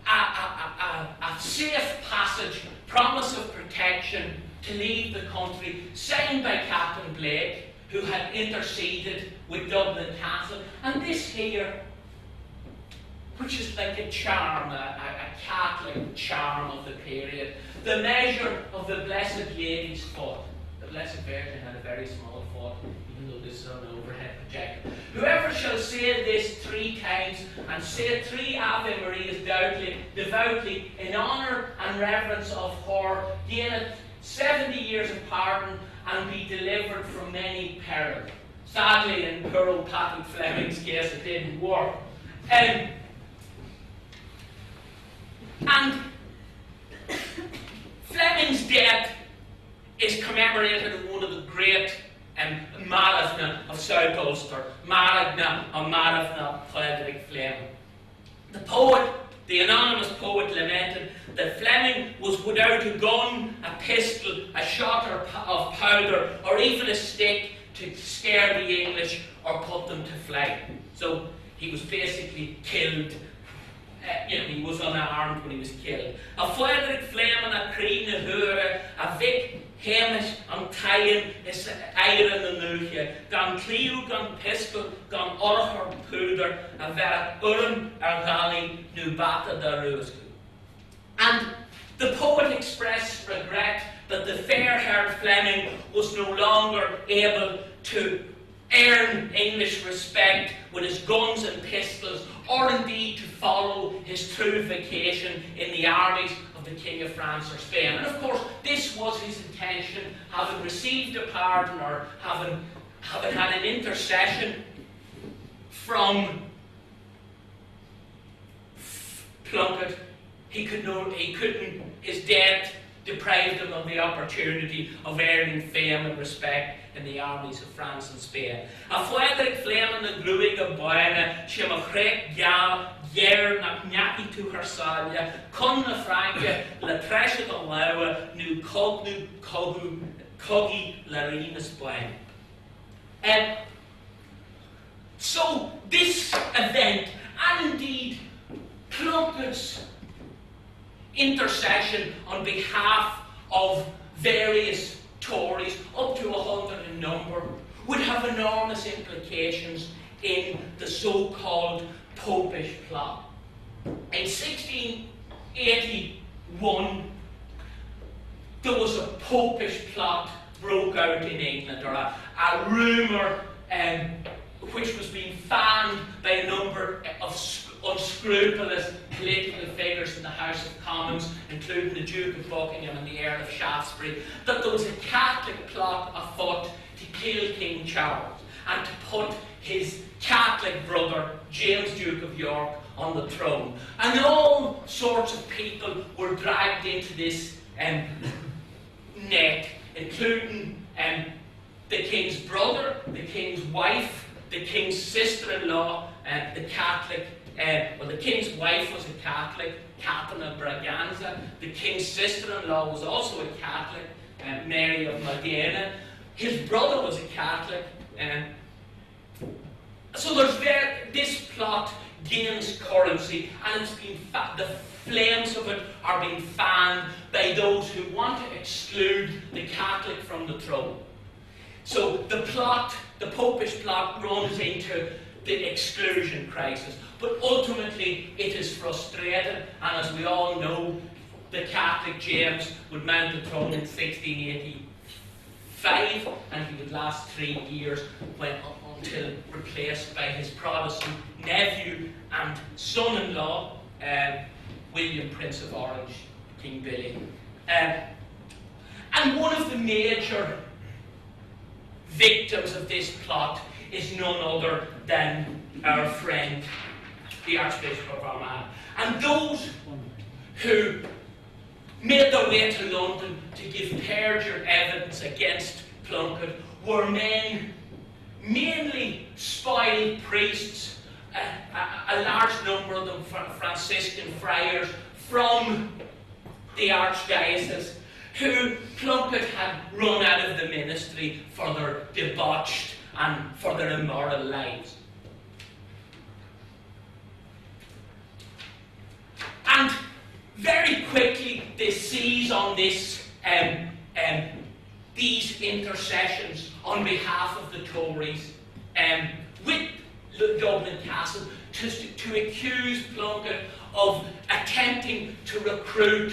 a safe passage, promise of protection to leave the country, signed by Captain Blake, who had interceded with Dublin Castle. And this here, which is like a charm, a Catholic charm of the period, the measure of the Blessed Lady's foot. The Blessed Virgin had a very small foot, even though this is an overhead projector. Whoever shall say this 3 times, and say 3 Ave Marias devoutly, in honour and reverence of her, gaineth 70 years of pardon, and be delivered from many perils. Sadly, in poor old Patrick Fleming's case, it didn't work. And Fleming's death is commemorated in one of the great Maravna of South Ulster, Maragna or Maravna Frederick Fleming. The poet, the anonymous poet, lamented that Fleming was without a gun, a pistol, a shot of powder, or even a stick to scare the English or put them to flight. So he was basically killed. He was unarmed when he was killed. A Frederick Fleming, a Cree na Hure, a Vic Hamish, an Tayan, is Iron the Nuchia, gan Cleo, gan Pistol, gan Orher Puder, a Verat Urim, Argali, Nubata da Ruasku. And the poet expressed regret that the fair-haired Fleming was no longer able to earn English respect with his guns and pistols, or indeed to follow his true vocation in the armies of the King of France or Spain. And of course, this was his intention, having received a pardon or having had an intercession from Plunkett. His death deprived him of the opportunity of earning fame and respect in the armies of France and Spain. A Frederick Fleming na gruig a boine, she ma chrek gal, yer na knyaki to her salia, con na franke, la treshe the lawa, nu cognu cogi larinas boine. So this event, and indeed Plunkett's intercession on behalf of various Tories, up to 100 in number, would have enormous implications in the so-called Popish plot. In 1681, there was a Popish plot broke out in England, or a rumour which was being fanned by a number of unscrupulous political figures in the House of Commons, including the Duke of Buckingham and the Earl of Shaftesbury, that there was a Catholic plot afoot to kill King Charles and to put his Catholic brother, James, Duke of York, on the throne. And all sorts of people were dragged into this net, including the King's brother, the King's wife, the King's sister-in-law, and the Catholic. The King's wife was a Catholic, Catherine of Braganza. The King's sister-in-law was also a Catholic, Mary of Modena. His brother was a Catholic. So this plot gains currency, and it's been the flames of it are being fanned by those who want to exclude the Catholic from the throne. So the plot, the popish plot, runs into the exclusion crisis. But ultimately it is frustrated, and as we all know, the Catholic James would mount the throne in 1685, and he would last 3 years until replaced by his Protestant nephew and son-in-law, William, Prince of Orange, King Billy. And one of the major victims of this plot is none other than our friend, the Archbishop of Armagh. And those who made their way to London to give perjured evidence against Plunkett were men, mainly spoiled priests, a large number of them Franciscan friars from the archdiocese, who Plunkett had run out of the ministry for their debauched and for their immoral lives. And very quickly they seize on this, these intercessions on behalf of the Tories with Dublin Castle to accuse Plunkett of attempting to recruit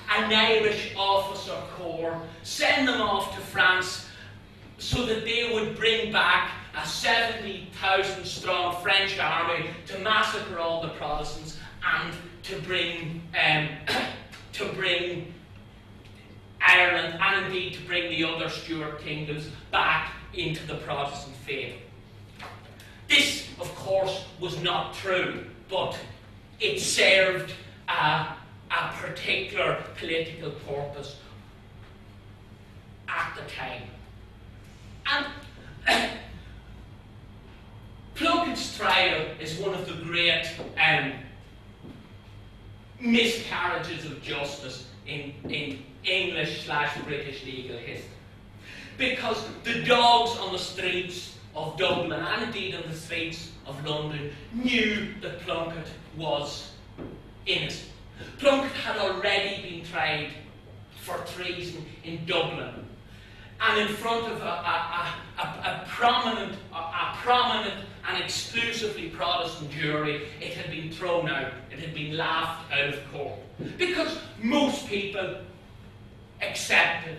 an Irish officer corps, send them off to France so that they would bring back a 70,000 strong French army to massacre all the Protestants and to bring Ireland, and indeed to bring the other Stuart kingdoms back into the Protestant faith. This, of course, was not true, but it served a particular political purpose at the time. And Plunkett's trial is one of the great miscarriages of justice in English/British legal history. Because the dogs on the streets of Dublin, and indeed on the streets of London, knew that Plunkett was innocent. Plunkett had already been tried for treason in Dublin, and in front of a prominent and exclusively Protestant jury, it had been thrown out, it had been laughed out of court. Because most people accepted,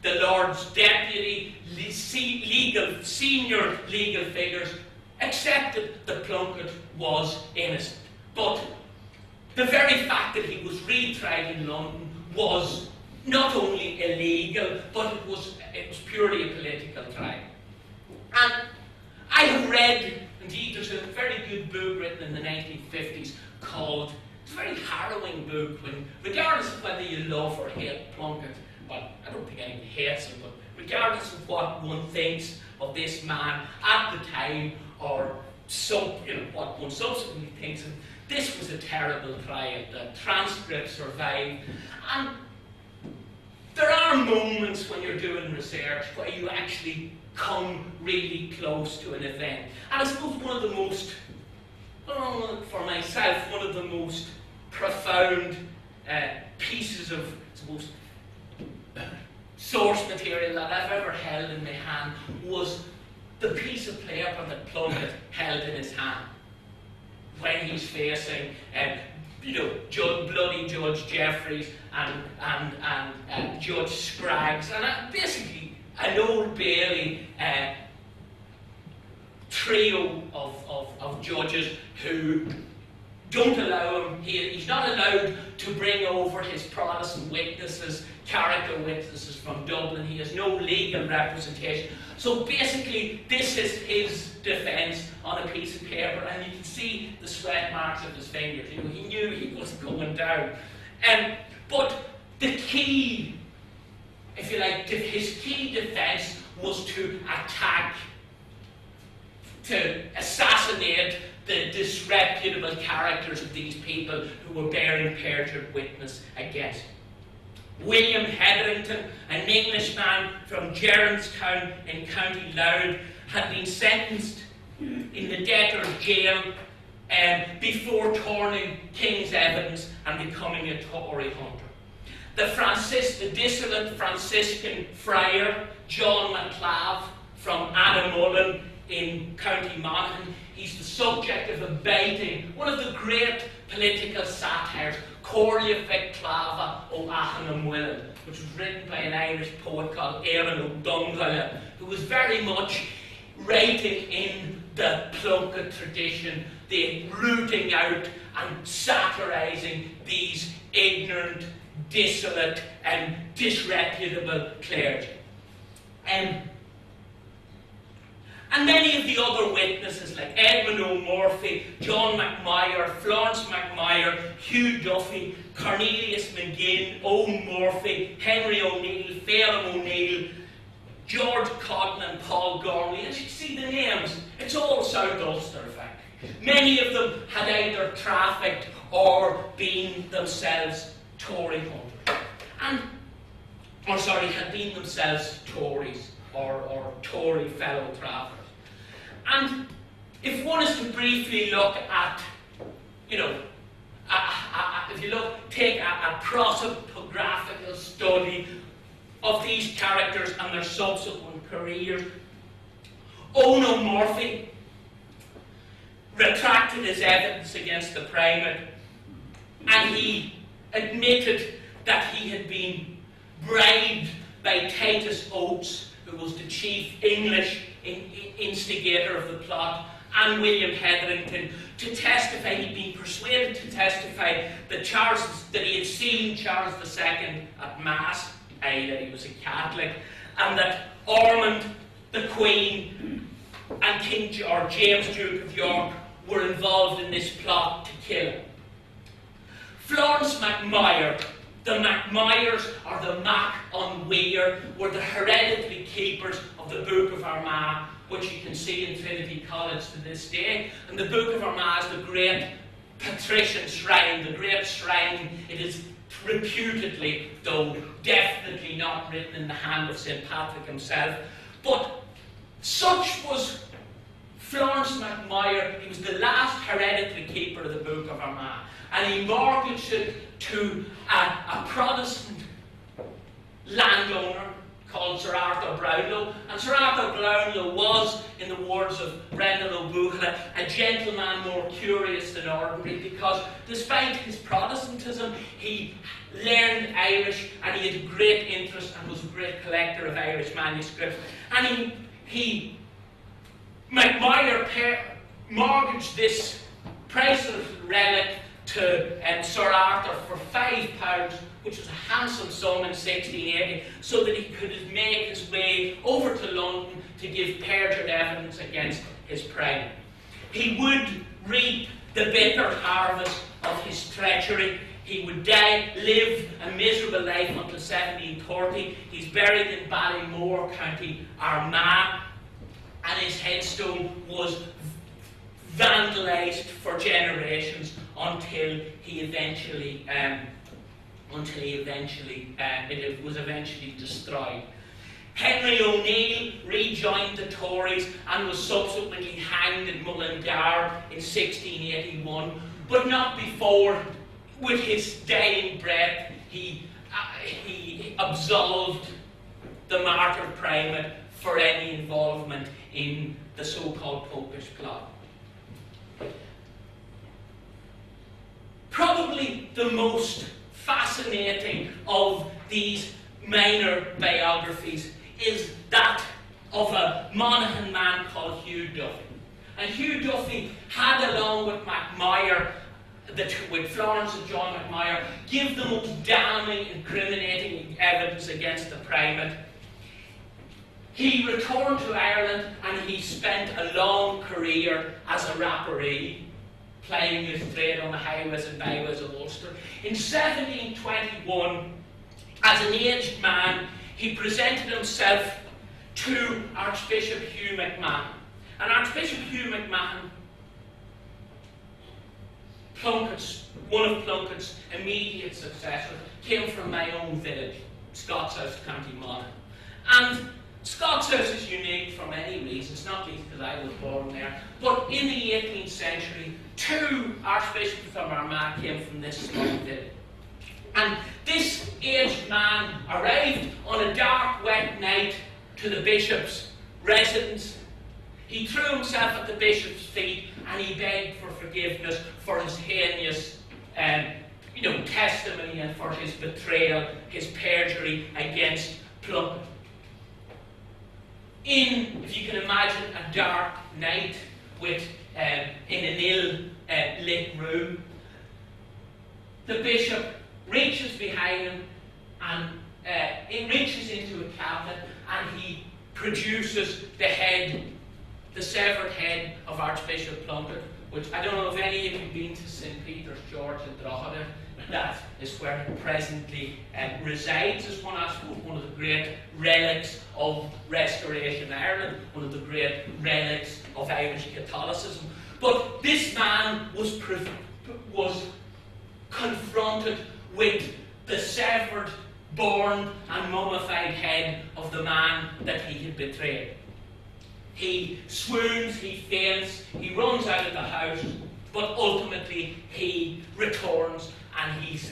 the Lord's deputy, senior legal figures accepted that Plunkett was innocent. But the very fact that he was retried in London was not only illegal, but it was purely a political trial. And I have read, indeed there's a very good book written in the 1950s called, it's a very harrowing book, when, regardless of whether you love or hate Plunkett, well, I don't think anyone hates him, but regardless of what one thinks of this man at the time, or what one subsequently thinks of, this was a terrible trial. The transcript survived. And there are moments when you're doing research where you actually come really close to an event. And I suppose one of the most, for myself, one of the most profound pieces of, I suppose, source material that I've ever held in my hand was the piece of paper that Plunkett held in his hand when he's facing, bloody Judge Jeffreys and Judge Scraggs, and basically an Old Bailey trio of judges who don't allow him, he's not allowed to bring over his Protestant witnesses, character witnesses from Dublin. He has no legal representation. So basically, this is his defence on a piece of paper, and you can see the sweat marks of his fingers. He knew he was going down. But the key, if you like, his key defence was to attack, to assassinate the disreputable characters of these people who were bearing perjured witness against him. William Hetherington, an Englishman from Gerrardstown in County Louth, had been sentenced in the debtor's jail before turning King's evidence and becoming a Tory hunter. The dissolute Franciscan friar John MacLave from Annamullen in County Monaghan, he's the subject of a baiting, one of the great political satires, Corlia Clava o Achanamwillen, which was written by an Irish poet called Éireann O'Donnell, who was very much rating in the Plunkett tradition, the rooting out and satirising these ignorant, dissolute and disreputable clergy. And many of the other witnesses like Edmund O'Murphy, John McMyer, Florence McMyer, Hugh Duffy, Cornelius McGinn, Owen Murphy, Henry O'Neill, Phelim O'Neill, George Cotton and Paul Gormley. As you see the names, it's all South Ulster in fact. Many of them had either trafficked or been themselves Tory hunters. Had been themselves Tories or Tory fellow travellers. And if one is to briefly look at, take a prosopographical study of these characters and their subsequent careers, Owen O'Murphy retracted his evidence against the primate, and he admitted that he had been bribed by Titus Oates, who was the chief English instigator of the plot, and William Hetherington, to testify. He'd been persuaded to testify that he had seen Charles II at Mass, i.e. that he was a Catholic, and that Ormond, the Queen, and King James, Duke of York, were involved in this plot to kill him. Florence McMyer, the McMyers, or the Mac on Weir, were the hereditary keepers of the Book of Armagh, which you can see in Trinity College to this day. And the Book of Armagh is the great patrician shrine, the great shrine. It is reputedly, though definitely not written in the hand of St. Patrick himself. But such was Florence McMyer. He was the last hereditary keeper of the Book of Armagh. And he mortgaged it to a Protestant landowner called Sir Arthur Brownlow. And Sir Arthur Brownlow was, in the words of Brendan O'Buchala, a gentleman more curious than ordinary, because despite his Protestantism, he learned Irish and he had a great interest and was a great collector of Irish manuscripts. And McMyer mortgaged this priceless relic to Sir Arthur for £5, which was a handsome sum in 1680, so that he could make his way over to London to give perjured evidence against his primate. He would reap the bitter harvest of his treachery. He would live a miserable life until 1730. He's buried in Ballymore, County Armagh, and his headstone was vandalised for generations until it was eventually destroyed. Henry O'Neill rejoined the Tories and was subsequently hanged in Mullingar in 1681, but not before, with his dying breath, he absolved the martyred primate for any involvement in the so-called Popish plot. Probably the most fascinating of these minor biographies is that of a Monaghan man called Hugh Duffy. And Hugh Duffy had, along with McMyer, with Florence and John McMyer, give the most damning, incriminating evidence against the primate. He returned to Ireland and he spent a long career as a Rapparee, plying his trade on the highways and byways of Ulster. In 1721, as an aged man, he presented himself to Archbishop Hugh McMahon. And Archbishop Hugh McMahon, one of Plunkett's immediate successors, came from my own village, Scotshouse, County Monaghan. And Scotshouse is unique for many reasons, not least because I was born there, but in the 18th century, two archbishops from Armagh came from this small village. And this aged man arrived on a dark, wet night to the bishop's residence. He threw himself at the bishop's feet and he begged for forgiveness for his heinous testimony and for his betrayal, his perjury against Plunkett. If you can imagine, a dark night in an ill-lit room, the bishop reaches behind him and he reaches into a cabinet and he produces the severed head of Archbishop Plunkett, which I don't know if any of you have been to St. Peter's Church in Drogheda. That is where it presently resides as one of the great relics of Restoration Ireland, one of the great relics of Irish Catholicism. But this man was confronted with the severed, burned and mummified head of the man that he had betrayed. He swoons, he faints, he runs out of the house, but ultimately he returns and he's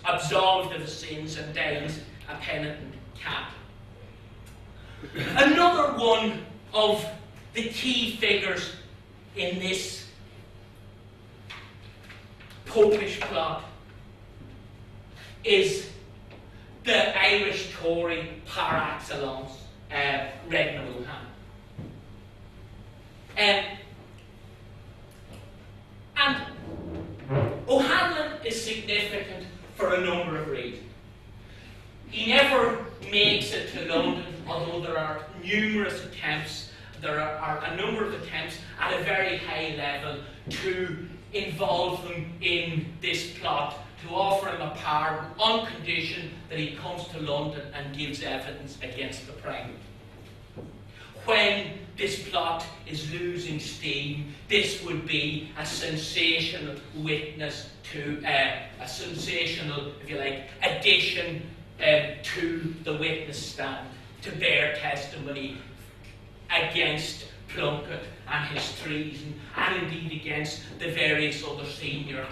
absolved of his sins and dies a penitent cat. Another one of the key figures in this popish plot is the Irish Tory par excellence, Redmond O'Hanlon. And O'Hanlon is significant for a number of reasons. He never makes it to London, although there are numerous attempts, there are a number of attempts at a very high level to involve him in this plot, to offer him a pardon on condition that he comes to London and gives evidence against the Primate. When this plot is losing steam, this would be a sensational witness to a sensational, if you like, addition to the witness stand, to bear testimony against Plunkett and his treason, and indeed against the various other senior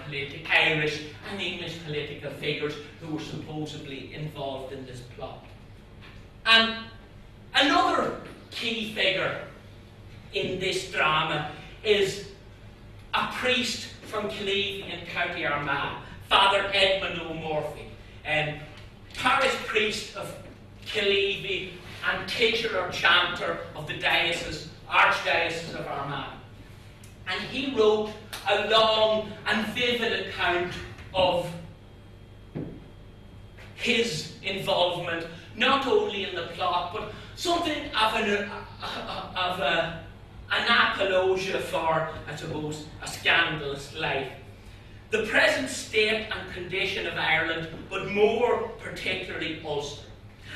Irish and English political figures who were supposedly involved in this plot. And another key figure in this drama is a priest from Killeavy in County Armagh, Father Edmund O'Murphy, parish priest of Killeavy and titular chanter of the Archdiocese of Armagh. And he wrote a long and vivid account of his involvement, not only in the plot, but something of an apologia for, I suppose, a scandalous life. The present state and condition of Ireland, but more particularly Ulster.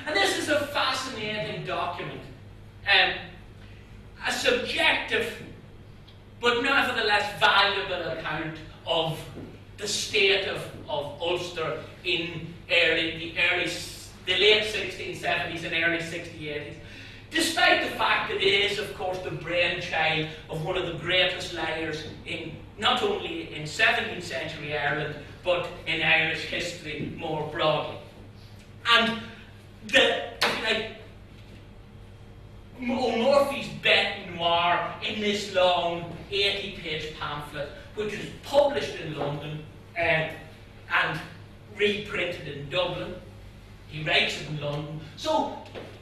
And this is a fascinating document. A subjective, but nevertheless valuable account of the state of Ulster in the late 1670s and early 1680s, despite the that it is, of course, the brainchild of one of the greatest liars in not only in 17th century Ireland, but in Irish history more broadly. And O'Murphy's bête noire in this long 80-page pamphlet, which was published in London and reprinted in Dublin. He writes it in London. So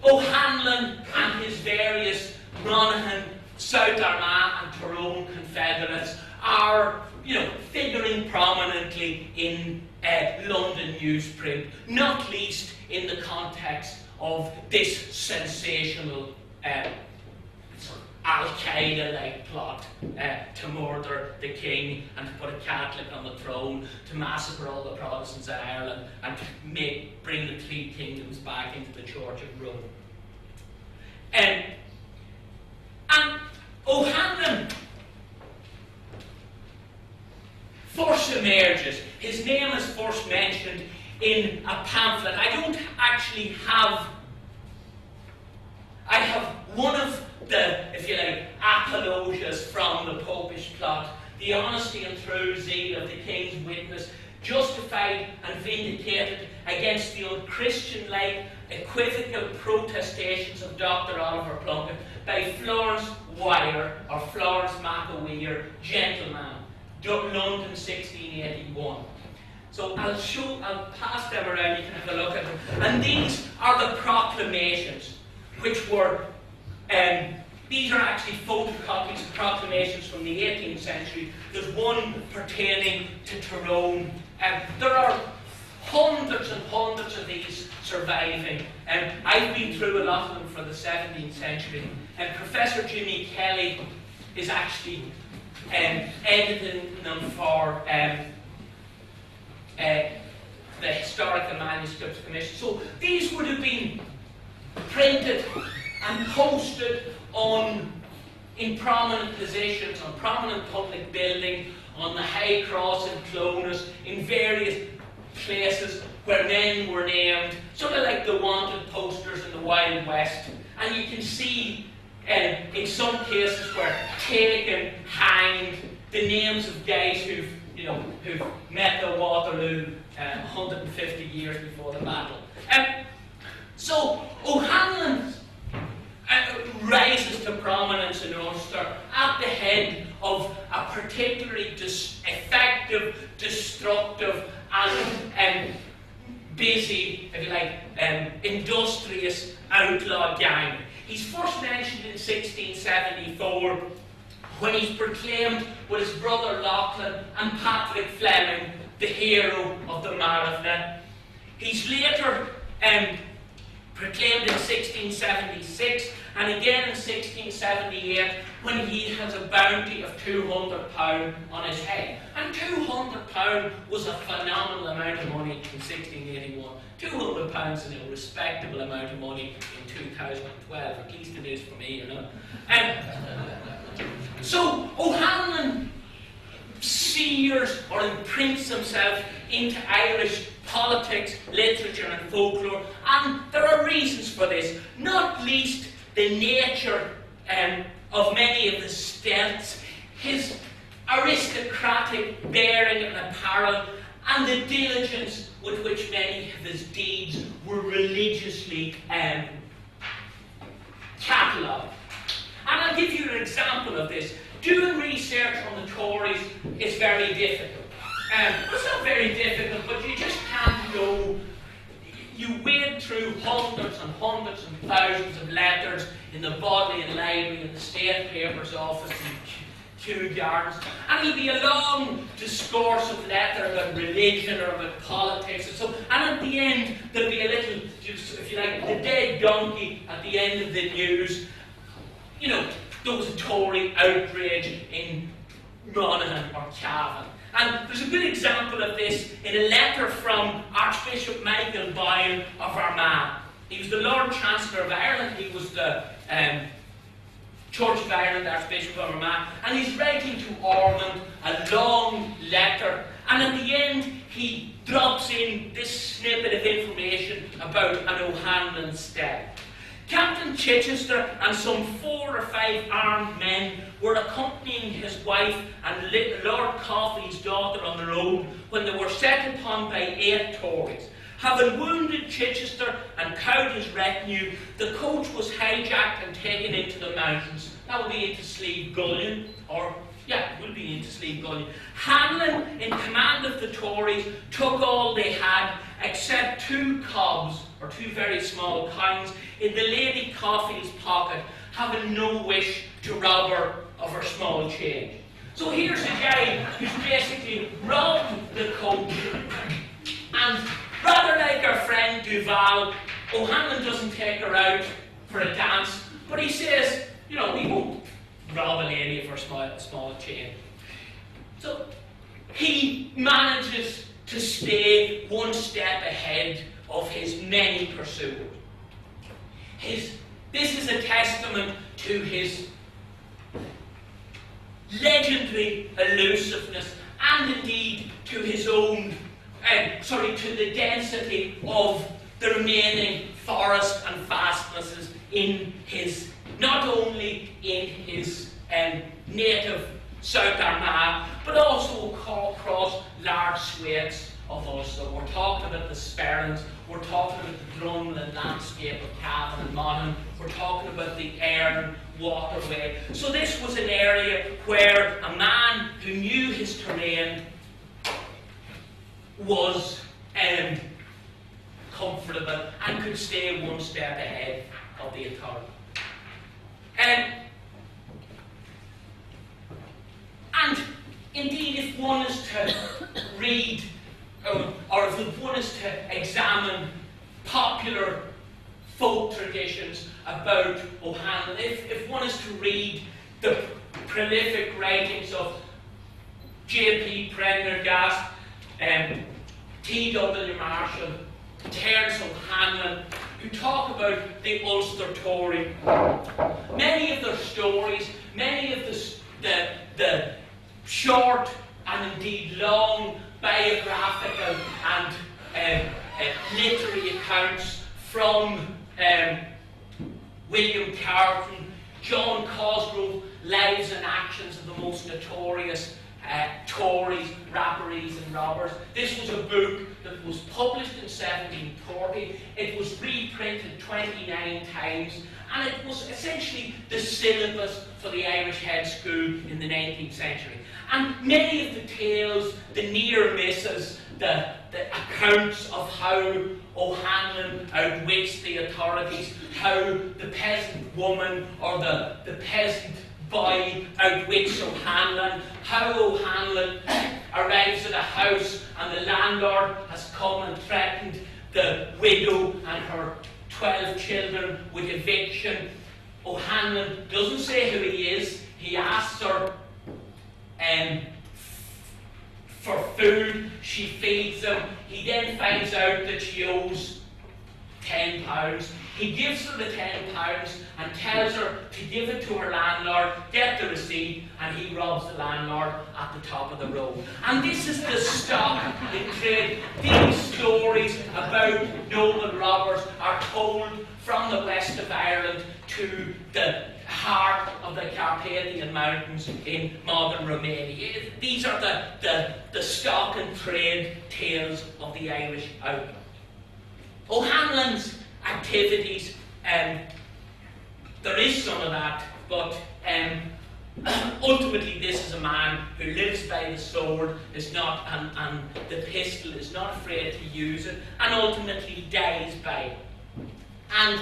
O'Hanlon and his various Monaghan, South Armagh and Tyrone confederates are, figuring prominently in London newsprint, not least in the context of this sensational Al-Qaeda-like plot to murder the king and to put a Catholic on the throne, to massacre all the Protestants in Ireland, and to bring the three kingdoms back into the Church of Rome. And O'Hanlon first emerges. His name is first mentioned in a pamphlet. I have one of the, if you like, apologias from the popish plot, the honesty and true zeal of the king's witness, justified and vindicated against the unchristian-like, equivocal protestations of Dr. Oliver Plunkett by Florence Wire, or Florence McAweer, gentleman, London 1681. So I'll pass them around, you can have a look at them. And these are the proclamations, which were, these are actually photocopies of proclamations from the 18th century. There's one pertaining to Tyrone. There are hundreds and hundreds of these surviving. I've been through a lot of them for the 17th century. And Professor Jimmy Kelly is actually editing them for the Historical Manuscripts Commission. So these would have been printed and posted in prominent positions, on prominent public building, on the High Cross in Clonus, in various places where men were named, sort of like the wanted posters in the Wild West. And you can see in some cases where taken, hanged, the names of guys who've met the Waterloo 150 years before the battle. So O'Hanlon rises to prominence in Ulster at the head of a particularly effective, destructive, and busy, if you like, industrious outlaw gang. He's first mentioned in 1674 when he's proclaimed with his brother Lachlan and Patrick Fleming the hero of the Marathon. He's later proclaimed in 1676 and again in 1678 when he has a bounty of £200 on his head. And £200 was a phenomenal amount of money in 1681. £200 is a respectable amount of money in 2012, at least it is for me, So O'Hanlon sears or imprints himself into Irish politics, literature and folklore, and there are reasons for this, not least the nature of many of the stilts, his aristocratic bearing and apparel, and the diligence with which many of his deeds were religiously catalogued. And I'll give you an example of this. Doing research on the Tories is very difficult. It's not very difficult, but you just can't know. You wade through hundreds and hundreds and thousands of letters in the Bodleian Library, in the State Papers Office, in Kew Gardens, and it'll be a long discoursive letter about religion or about politics and so. And at the end, there'll be a little, if you like, the dead donkey at the end of the news. There was a Tory outrage in Monaghan or Cavan. And there's a good example of this in a letter from Archbishop Michael Boyle of Armagh. He was the Lord Chancellor of Ireland, he was the Church of Ireland Archbishop of Armagh, and he's writing to Ormond a long letter, and at the end he drops in this snippet of information about an O'Hanlon step. Captain Chichester and some 4 or 5 armed men were accompanying his wife and Lord Coffey's daughter on the road when they were set upon by 8 Tories. Having wounded Chichester and cowed his retinue, the coach was hijacked and taken into the mountains. That would be into Slieve Gullion, it would be into Slieve Gullion. Hanlon, in command of the Tories, took all they had except 2 cobs, or 2 very small coins, in the Lady Coffey's pocket, having no wish to rob her of her small change. So here's a guy who's basically robbed the coach, and rather like our friend Duval, O'Hanlon doesn't take her out for a dance, but he says, we won't rob a lady of her small chain. So he manages to stay one step ahead of his many pursuers. This is a testament to his legendary elusiveness and indeed to his own, to the density of the remaining forest and fastnesses in his, not only in his native South Armagh, but also across large swathes of Ulster. We're talking about the Sperrins, we're talking about the drumland landscape of Cavan and Monaghan, we're talking about the Erne waterway. So this was an area where a man who knew his terrain was comfortable and could stay one step ahead of the authority. And indeed, if one is to read, or if one is to examine popular folk traditions about O'Hanlon, if one is to read the prolific writings of J.P. Prendergast, T.W. Marshall, Terence O'Hanlon, who talk about the Ulster Tory, many of their stories, many of the short and indeed long biographical and literary accounts from William Carleton, John Cosgrove, Lives and Actions of the most notorious Tories, Rapparees and Robbers. This was a book that was published in 1740. It was reprinted 29 times, and it was essentially the syllabus for the Irish head school in the 19th century. And many of the tales, the near misses, the accounts of how O'Hanlon outwits the authorities, how the peasant woman or the peasant boy outwits O'Hanlon, how O'Hanlon arrives at a house and the landlord has come and threatened the widow and her 12 children with eviction. O'Hanlon doesn't say who he is, he asks her for food, she feeds him, he then finds out that she owes £10. He gives her the £10 and tells her to give it to her landlord, get the receipt, and he robs the landlord at the top of the road. And this is the stock in trade. These stories about noble robbers are told from the west of Ireland to the heart of the Carpathian Mountains in modern Romania. These are the stock and trade tales of the Irish outlaw. O'Hanlon's activities, there is some of that, but ultimately this is a man who lives by the sword, is not, and the pistol, is not afraid to use it, and ultimately dies by it. And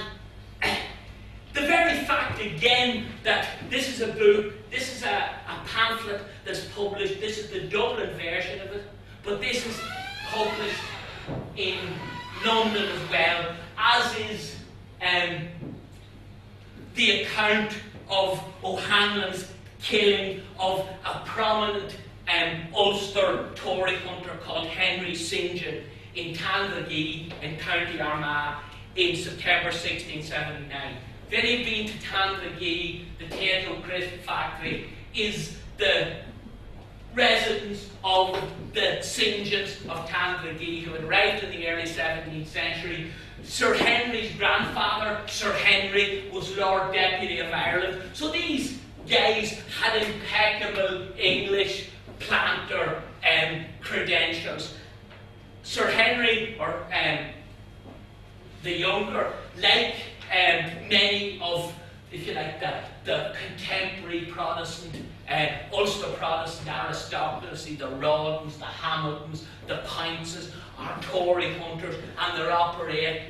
the very fact again that this is a book, this is a pamphlet that's published, this is the Dublin version of it, but this is published in London as well, as is the account of O'Hanlon's killing of a prominent Ulster Tory hunter called Henry St. John in Tandragee in County Armagh in September 1679. If any have been to Tandragee, the potato crisp factory is the residence of the St. Johns of Tandragee, who had arrived in the early 17th century. Sir Henry's grandfather, Sir Henry, was Lord Deputy of Ireland. So these guys had impeccable English planter credentials. Sir Henry, or the younger, like many of, if you like, the contemporary Protestant, Ulster Protestant aristocracy, the Rawdons, the Hamiltons, the Pointses, are Tory hunters, and they're operating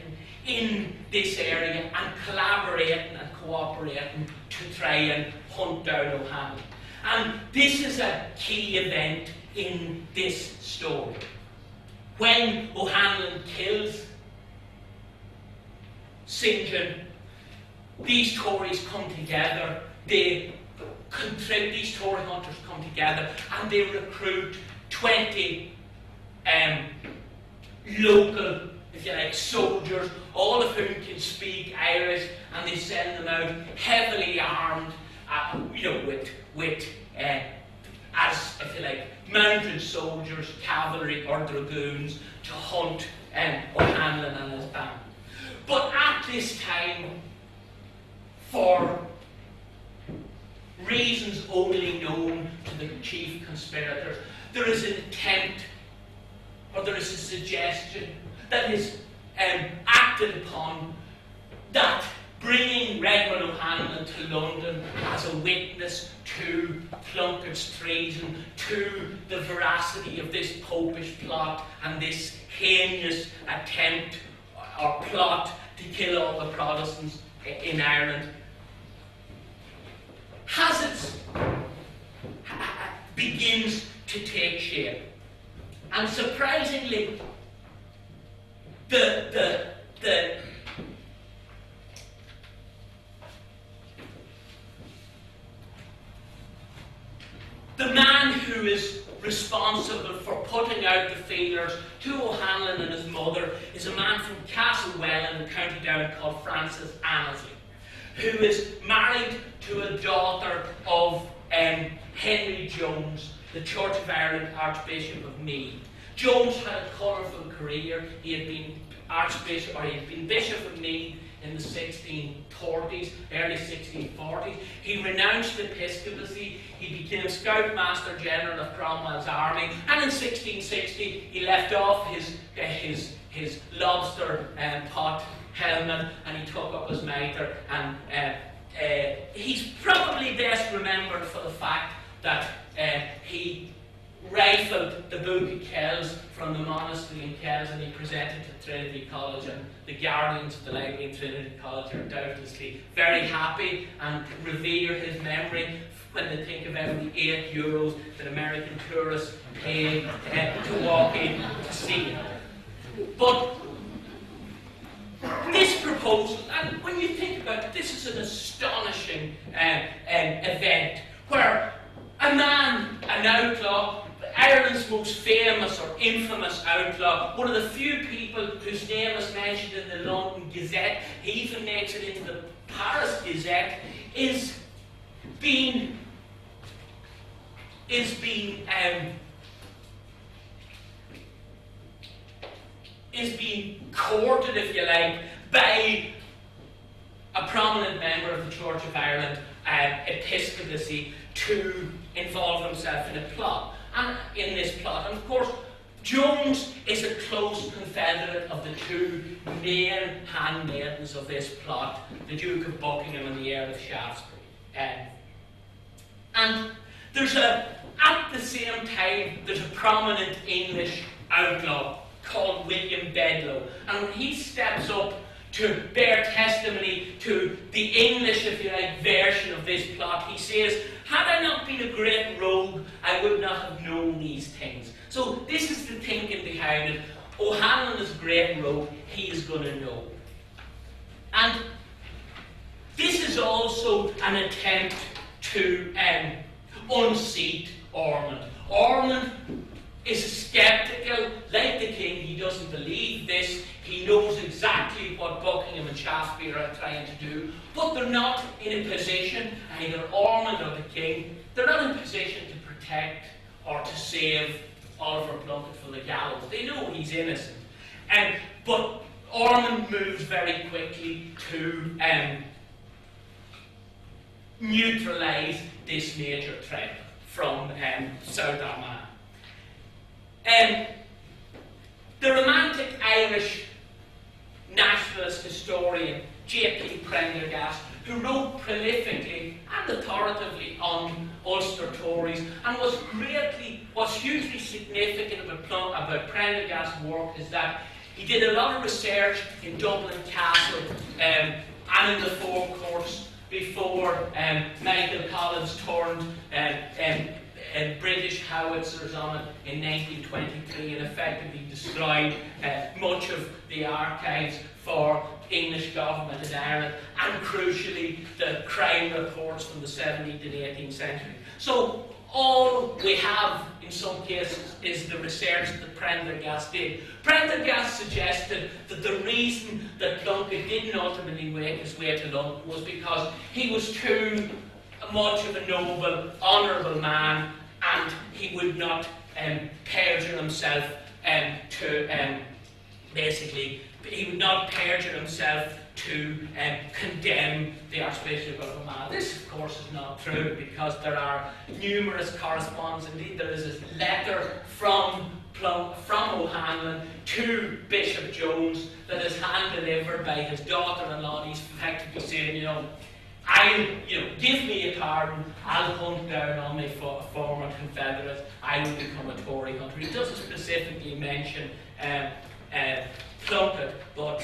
in this area and collaborating and cooperating to try and hunt down O'Hanlon. And this is a key event in this story. When O'Hanlon kills St. John, these Tories come together, these Tory hunters come together, and they recruit 20 local, if you like, soldiers, all of whom can speak Irish, and they send them out heavily armed, with as, if you like, mounted soldiers, cavalry or dragoons, to hunt O'Hanlon and his band. But at this time, for reasons only known to the chief conspirators, there is an attempt, or there is a suggestion that is acted upon, that bringing Redmond O'Hanlon to London as a witness to Plunkett's treason, to the veracity of this popish plot and this heinous attempt or plot to kill all the Protestants in Ireland, begins to take shape. And surprisingly, the man who is responsible for putting out the feelers to O'Hanlon and his mother is a man from Castlewellan in County Down called Francis Annesley, who is married to a daughter of Henry Jones, the Church of Ireland Archbishop of Meath. Jones had a colourful career. He had been Archbishop, or he had been Bishop of Meath in the 1630s, early 1640s. He renounced episcopacy. He became Scoutmaster General of Cromwell's army, and in 1660 he left off his lobster pot helmet and he took up his mitre, and he's probably best remembered for the fact that he rifled the Book of Kells from the monastery in Kells and he presented to Trinity College, and the guardians of the library in Trinity College are doubtlessly very happy and revere his memory when they think of every €8 that American tourists pay to walk in to see him. But this proposal, and when you think about it, this is an astonishing event where a man, an outlaw, Ireland's most famous or infamous outlaw, one of the few people whose name is mentioned in the London Gazette, he even makes it into the Paris Gazette, is being courted, if you like, by a prominent member of the Church of Ireland episcopacy to involve himself in a plot. And in this plot, and of course, Jones is a close confederate of the two main handmaidens of this plot, the Duke of Buckingham and the Earl of Shaftesbury. And at the same time, there's a prominent English outlaw called William Bedloe. And when he steps up to bear testimony to the English, if you like, version of this plot, he says, "Had I not been a great rogue, I would not have known these things." So this is the thinking behind it. O'Hanlon is a great rogue, he is going to know. And this is also an attempt to unseat Ormond. Ormond is skeptical, like the king. He doesn't believe this. He knows exactly what Buckingham and Shaftesbury are trying to do, but they're not in a position, either Ormond or the king, they're not in a position to protect or to save Oliver Plunkett from the gallows. They know he's innocent. But Ormond moves very quickly to neutralise this major threat from South Armagh. The romantic Irish nationalist historian J.P. Prendergast, who wrote prolifically and authoritatively on Ulster Tories, and what's hugely significant about Prendergast's work is that he did a lot of research in Dublin Castle and in the Four Courts before Michael Collins turned British howitzers on it in 1923 and effectively destroyed much of the archives for English government in Ireland, and crucially the crime reports from the 17th and 18th century. So all we have in some cases is the research that Prendergast did. Prendergast suggested that the reason that Plunkett didn't ultimately make his way to London was because he was too much of a noble, honourable man, and he would not perjure himself he would not perjure himself to condemn the Archbishop of Armagh. This, of course, is not true, because there are numerous correspondence. Indeed, there is a letter from O'Hanlon to Bishop Jones that is hand-delivered by his daughter-in-law. He's effectively saying, give me a pardon, I'll hunt down all my former Confederates, I will become a Tory hunter. He doesn't specifically mention Plunkett, but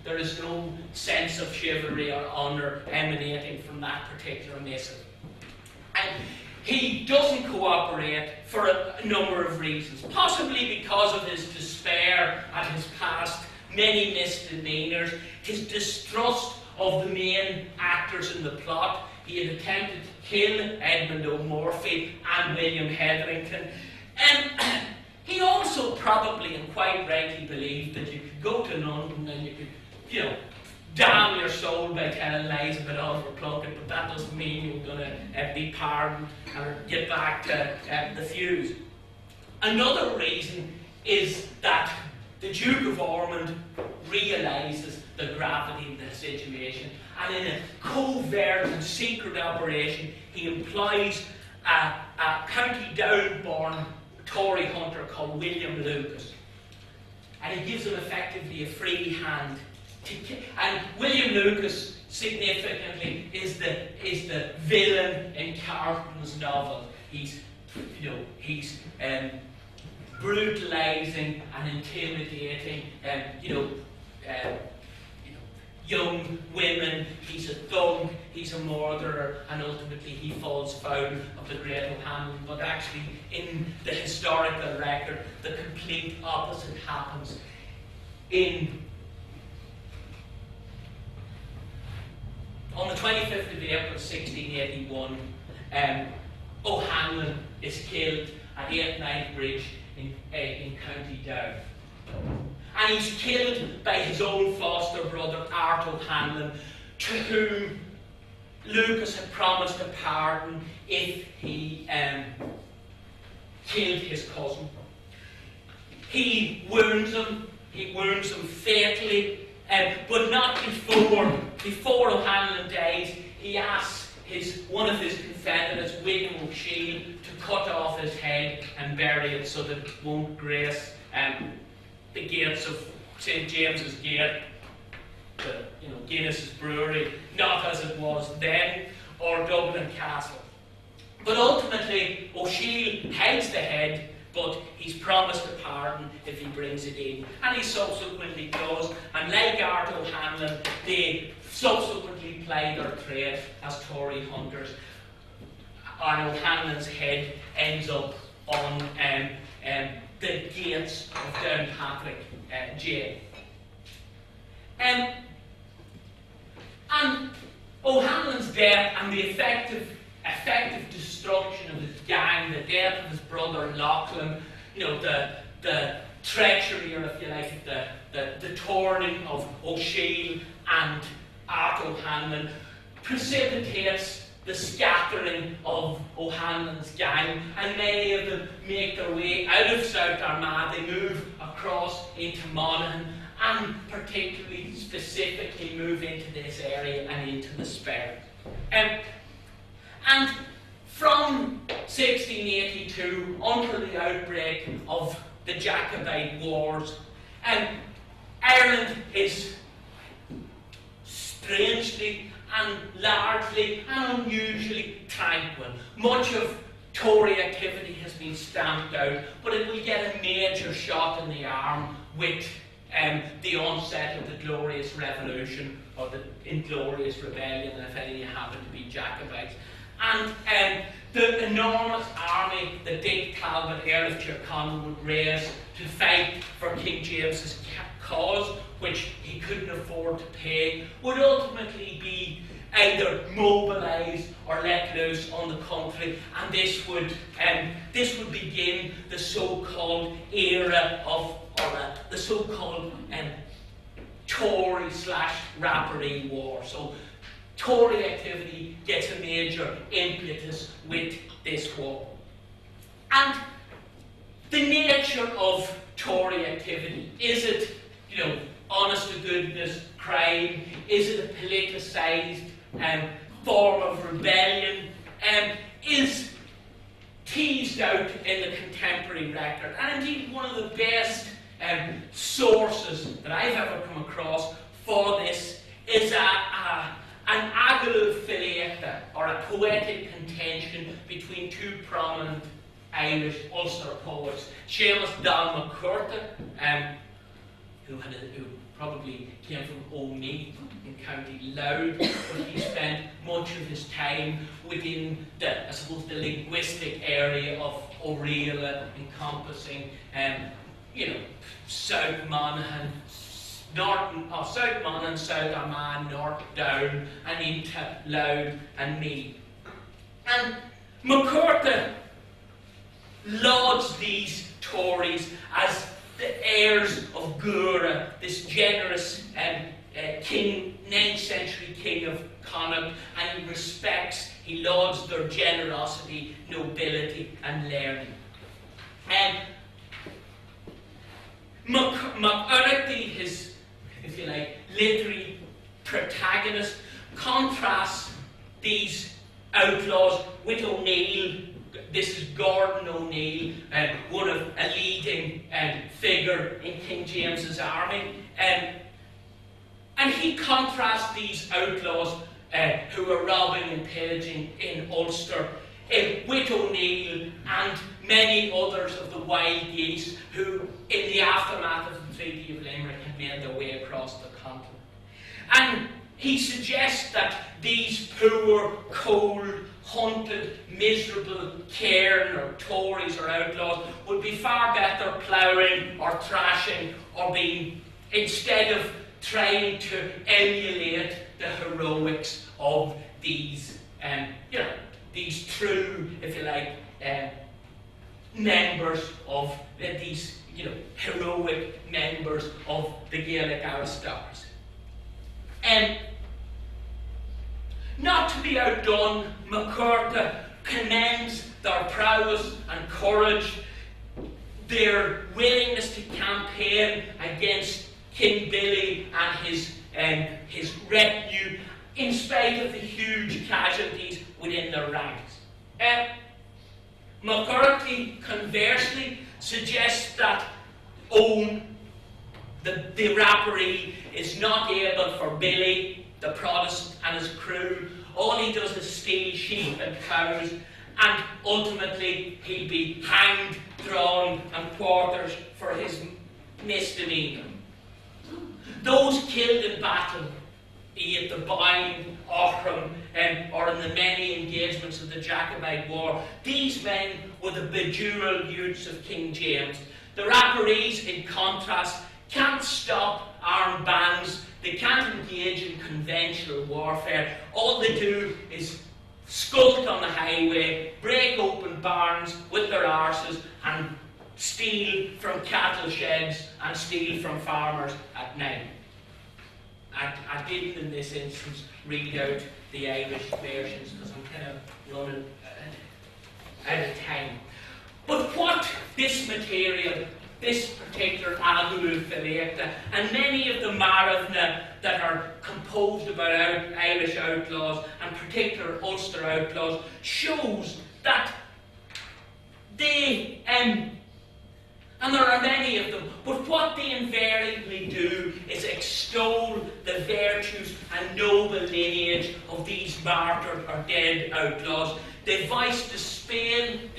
there is no sense of chivalry or honour emanating from that particular missive. And he doesn't cooperate for a number of reasons, possibly because of his despair at his past many misdemeanours, his distrust of the main actors in the plot. He had attempted to kill Edmund O'Murphy and William Hetherington. He also probably, and quite rightly, believed that you could go to London and you could, damn your soul by telling lies about Oliver Plunkett, but that doesn't mean you're going to be pardoned or get back to the fuse. Another reason is that the Duke of Ormond realises the gravity of the situation, and in a covert and secret operation, he employs a County Down-born Tory hunter called William Lucas, and he gives him effectively a free hand. And William Lucas, significantly, is the villain in Carleton's novel. He's brutalising and intimidating, young women. He's a thug, he's a murderer, and ultimately he falls foul of the great O'Hanlon. But actually, in the historical record, the complete opposite happens. On the 25th of April 1681, O'Hanlon is killed at Eight Bridge in County Down. And he's killed by his own foster brother, Art O'Hanlon, to whom Lucas had promised a pardon if he killed his cousin. He wounds him fatally, but not before O'Hanlon dies. He asks one of his Confederates, William O'Ciarda, to cut off his head and bury it so that it won't grace the gates of St. James's Gate, Guinness's Brewery, not as it was then, or Dublin Castle. But ultimately, O'Ciarda hides the head, but he's promised a pardon if he brings it in. And he subsequently does, and like Art O'Hanlon, they subsequently ply their trade as Tory hunters. And O'Hanlon's head ends up on the gates of Downpatrick jail. And O'Hanlon's death and the effective destruction of his gang, the death of his brother Lachlan, the treachery, or if you like, the turning of O'Ciarda and Art O'Hanlon precipitates the scattering of O'Hanlon's gang, and many of them make their way out of South Armagh. They move across into Monaghan, and particularly, specifically, move into this area and into the Sperry. And from 1682 until the outbreak of the Jacobite Wars, Ireland is strangely and largely and unusually tranquil. Much of Tory activity has been stamped out, but it will get a major shot in the arm with the onset of the Glorious Revolution, or the Inglorious Rebellion, if any happen to be Jacobites. And the enormous army that Dick Talbot, Earl of Tyrconnell, would raise to fight for King James's cause, which he couldn't afford to pay, would ultimately be either mobilised or let loose on the country, and this would begin the so-called era of, or the so-called Tory/Rapparee War. So Tory activity gets a major impetus with this war. And the nature of Tory activity, is it, honest-to-goodness crime? Is it a politicised form of rebellion? Is teased out in the contemporary record. And indeed, one of the best sources that I've ever come across for this is an agulophilia, or a poetic contention between two prominent Irish Ulster poets, Seamus Donn McCurtain, who probably came from O'Neill in County Louth, but he spent much of his time within the, I suppose, the linguistic area of O'Reilly, encompassing, South Monaghan, South Monaghan, South Armagh, North Down, and into Louth and Meath. And McCurtain lauds these Tories as the heirs of Gura, this generous king, 9th century king of Connacht, and he lauds their generosity, nobility, and learning. McCurtain, his, if you like, literary protagonist, contrasts these outlaws with O'Neill. This is Gordon O'Neill, one of a leading figure in King James's army. And he contrasts these outlaws who are robbing and pillaging in Ulster with O'Neill and many others of the wild geese who, in the aftermath of the Treaty of Limerick, had made their way across the continent. And he suggests that these poor, cold, hunted, miserable cairn or Tories or outlaws would be far better ploughing or thrashing or being, instead of trying to emulate the heroics of these, these true, if you like, members of these, heroic members of the Gaelic aristocracy. Not to be outdone, McCurtain commends their prowess and courage, their willingness to campaign against King Billy and his retinue, in spite of the huge casualties within their ranks. McCurtain, conversely, suggests that the Rapparee is not able for Billy, the Protestant, and his crew. All he does is steal sheep and cows, and ultimately he'll be hanged, drawn, and quartered for his misdemeanour. Those killed in battle, be it the Boyne, Aughrim, or in the many engagements of the Jacobite War, these men were the bejewelled youths of King James. The Rapparees, in contrast, can't stop armed bands. They can't engage in conventional warfare. All they do is skulk on the highway, break open barns with their arses, and steal from cattle sheds and steal from farmers at night. I didn't, in this instance, read out the Irish versions because I'm kind of running out of time. But what this material, this particular agulophilia, and many of the maravna that are composed about Irish outlaws, and particular Ulster outlaws, shows that they, and there are many of them, but what they invariably do is extol the virtues and noble lineage of these martyred or dead outlaws. They voice disdain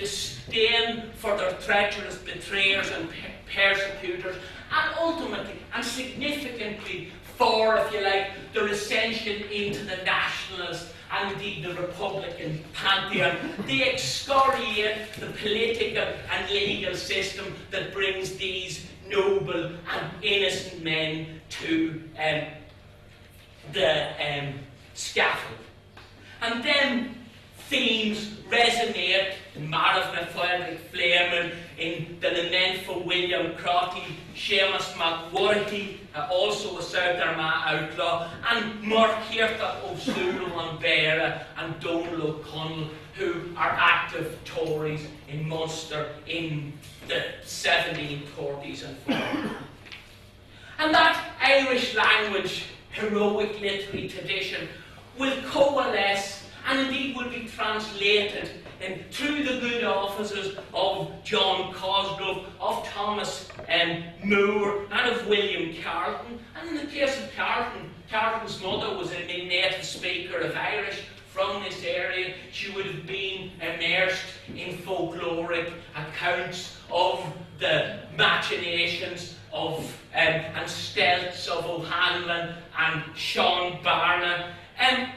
for their treacherous betrayers and persecutors, and ultimately and significantly for, if you like, their ascension into the nationalist and indeed the Republican pantheon. They excoriate the political and legal system that brings these noble and innocent men to the scaffold. And then themes resonate in Maravna Frederick Flamen, in the Lament for William Crotty, Seamus McWhorty, also a South Armagh outlaw, and Murchirta O'Sullivan and Beara and Donal O'Connell, who are active Tories in Munster in the 1740s and 40s. And that Irish language heroic literary tradition will coalesce and indeed will be translated through the good offices of John Cosgrove, of Thomas Moore, and of William Carleton. And in the case of Carleton, Carleton's mother was a native speaker of Irish from this area. She would have been immersed in folkloric accounts of the machinations of and stealths of O'Hanlon and Sean Barna. And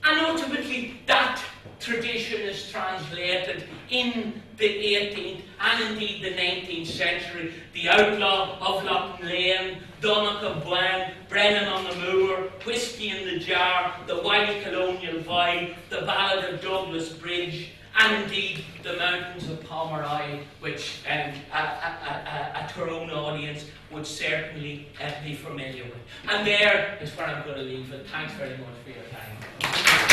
ultimately that tradition is translated in the 18th and indeed the 19th century. The Outlaw of Lough Lane, Donegal Bwen, Brennan on the Moor, Whiskey in the Jar, The Wild Colonial Vibe, The Ballad of Douglas Bridge, and indeed the Mountains of Pomeroy, which a Tyrone audience would certainly be familiar with. And there is where I'm going to leave it. Thanks very much for your time.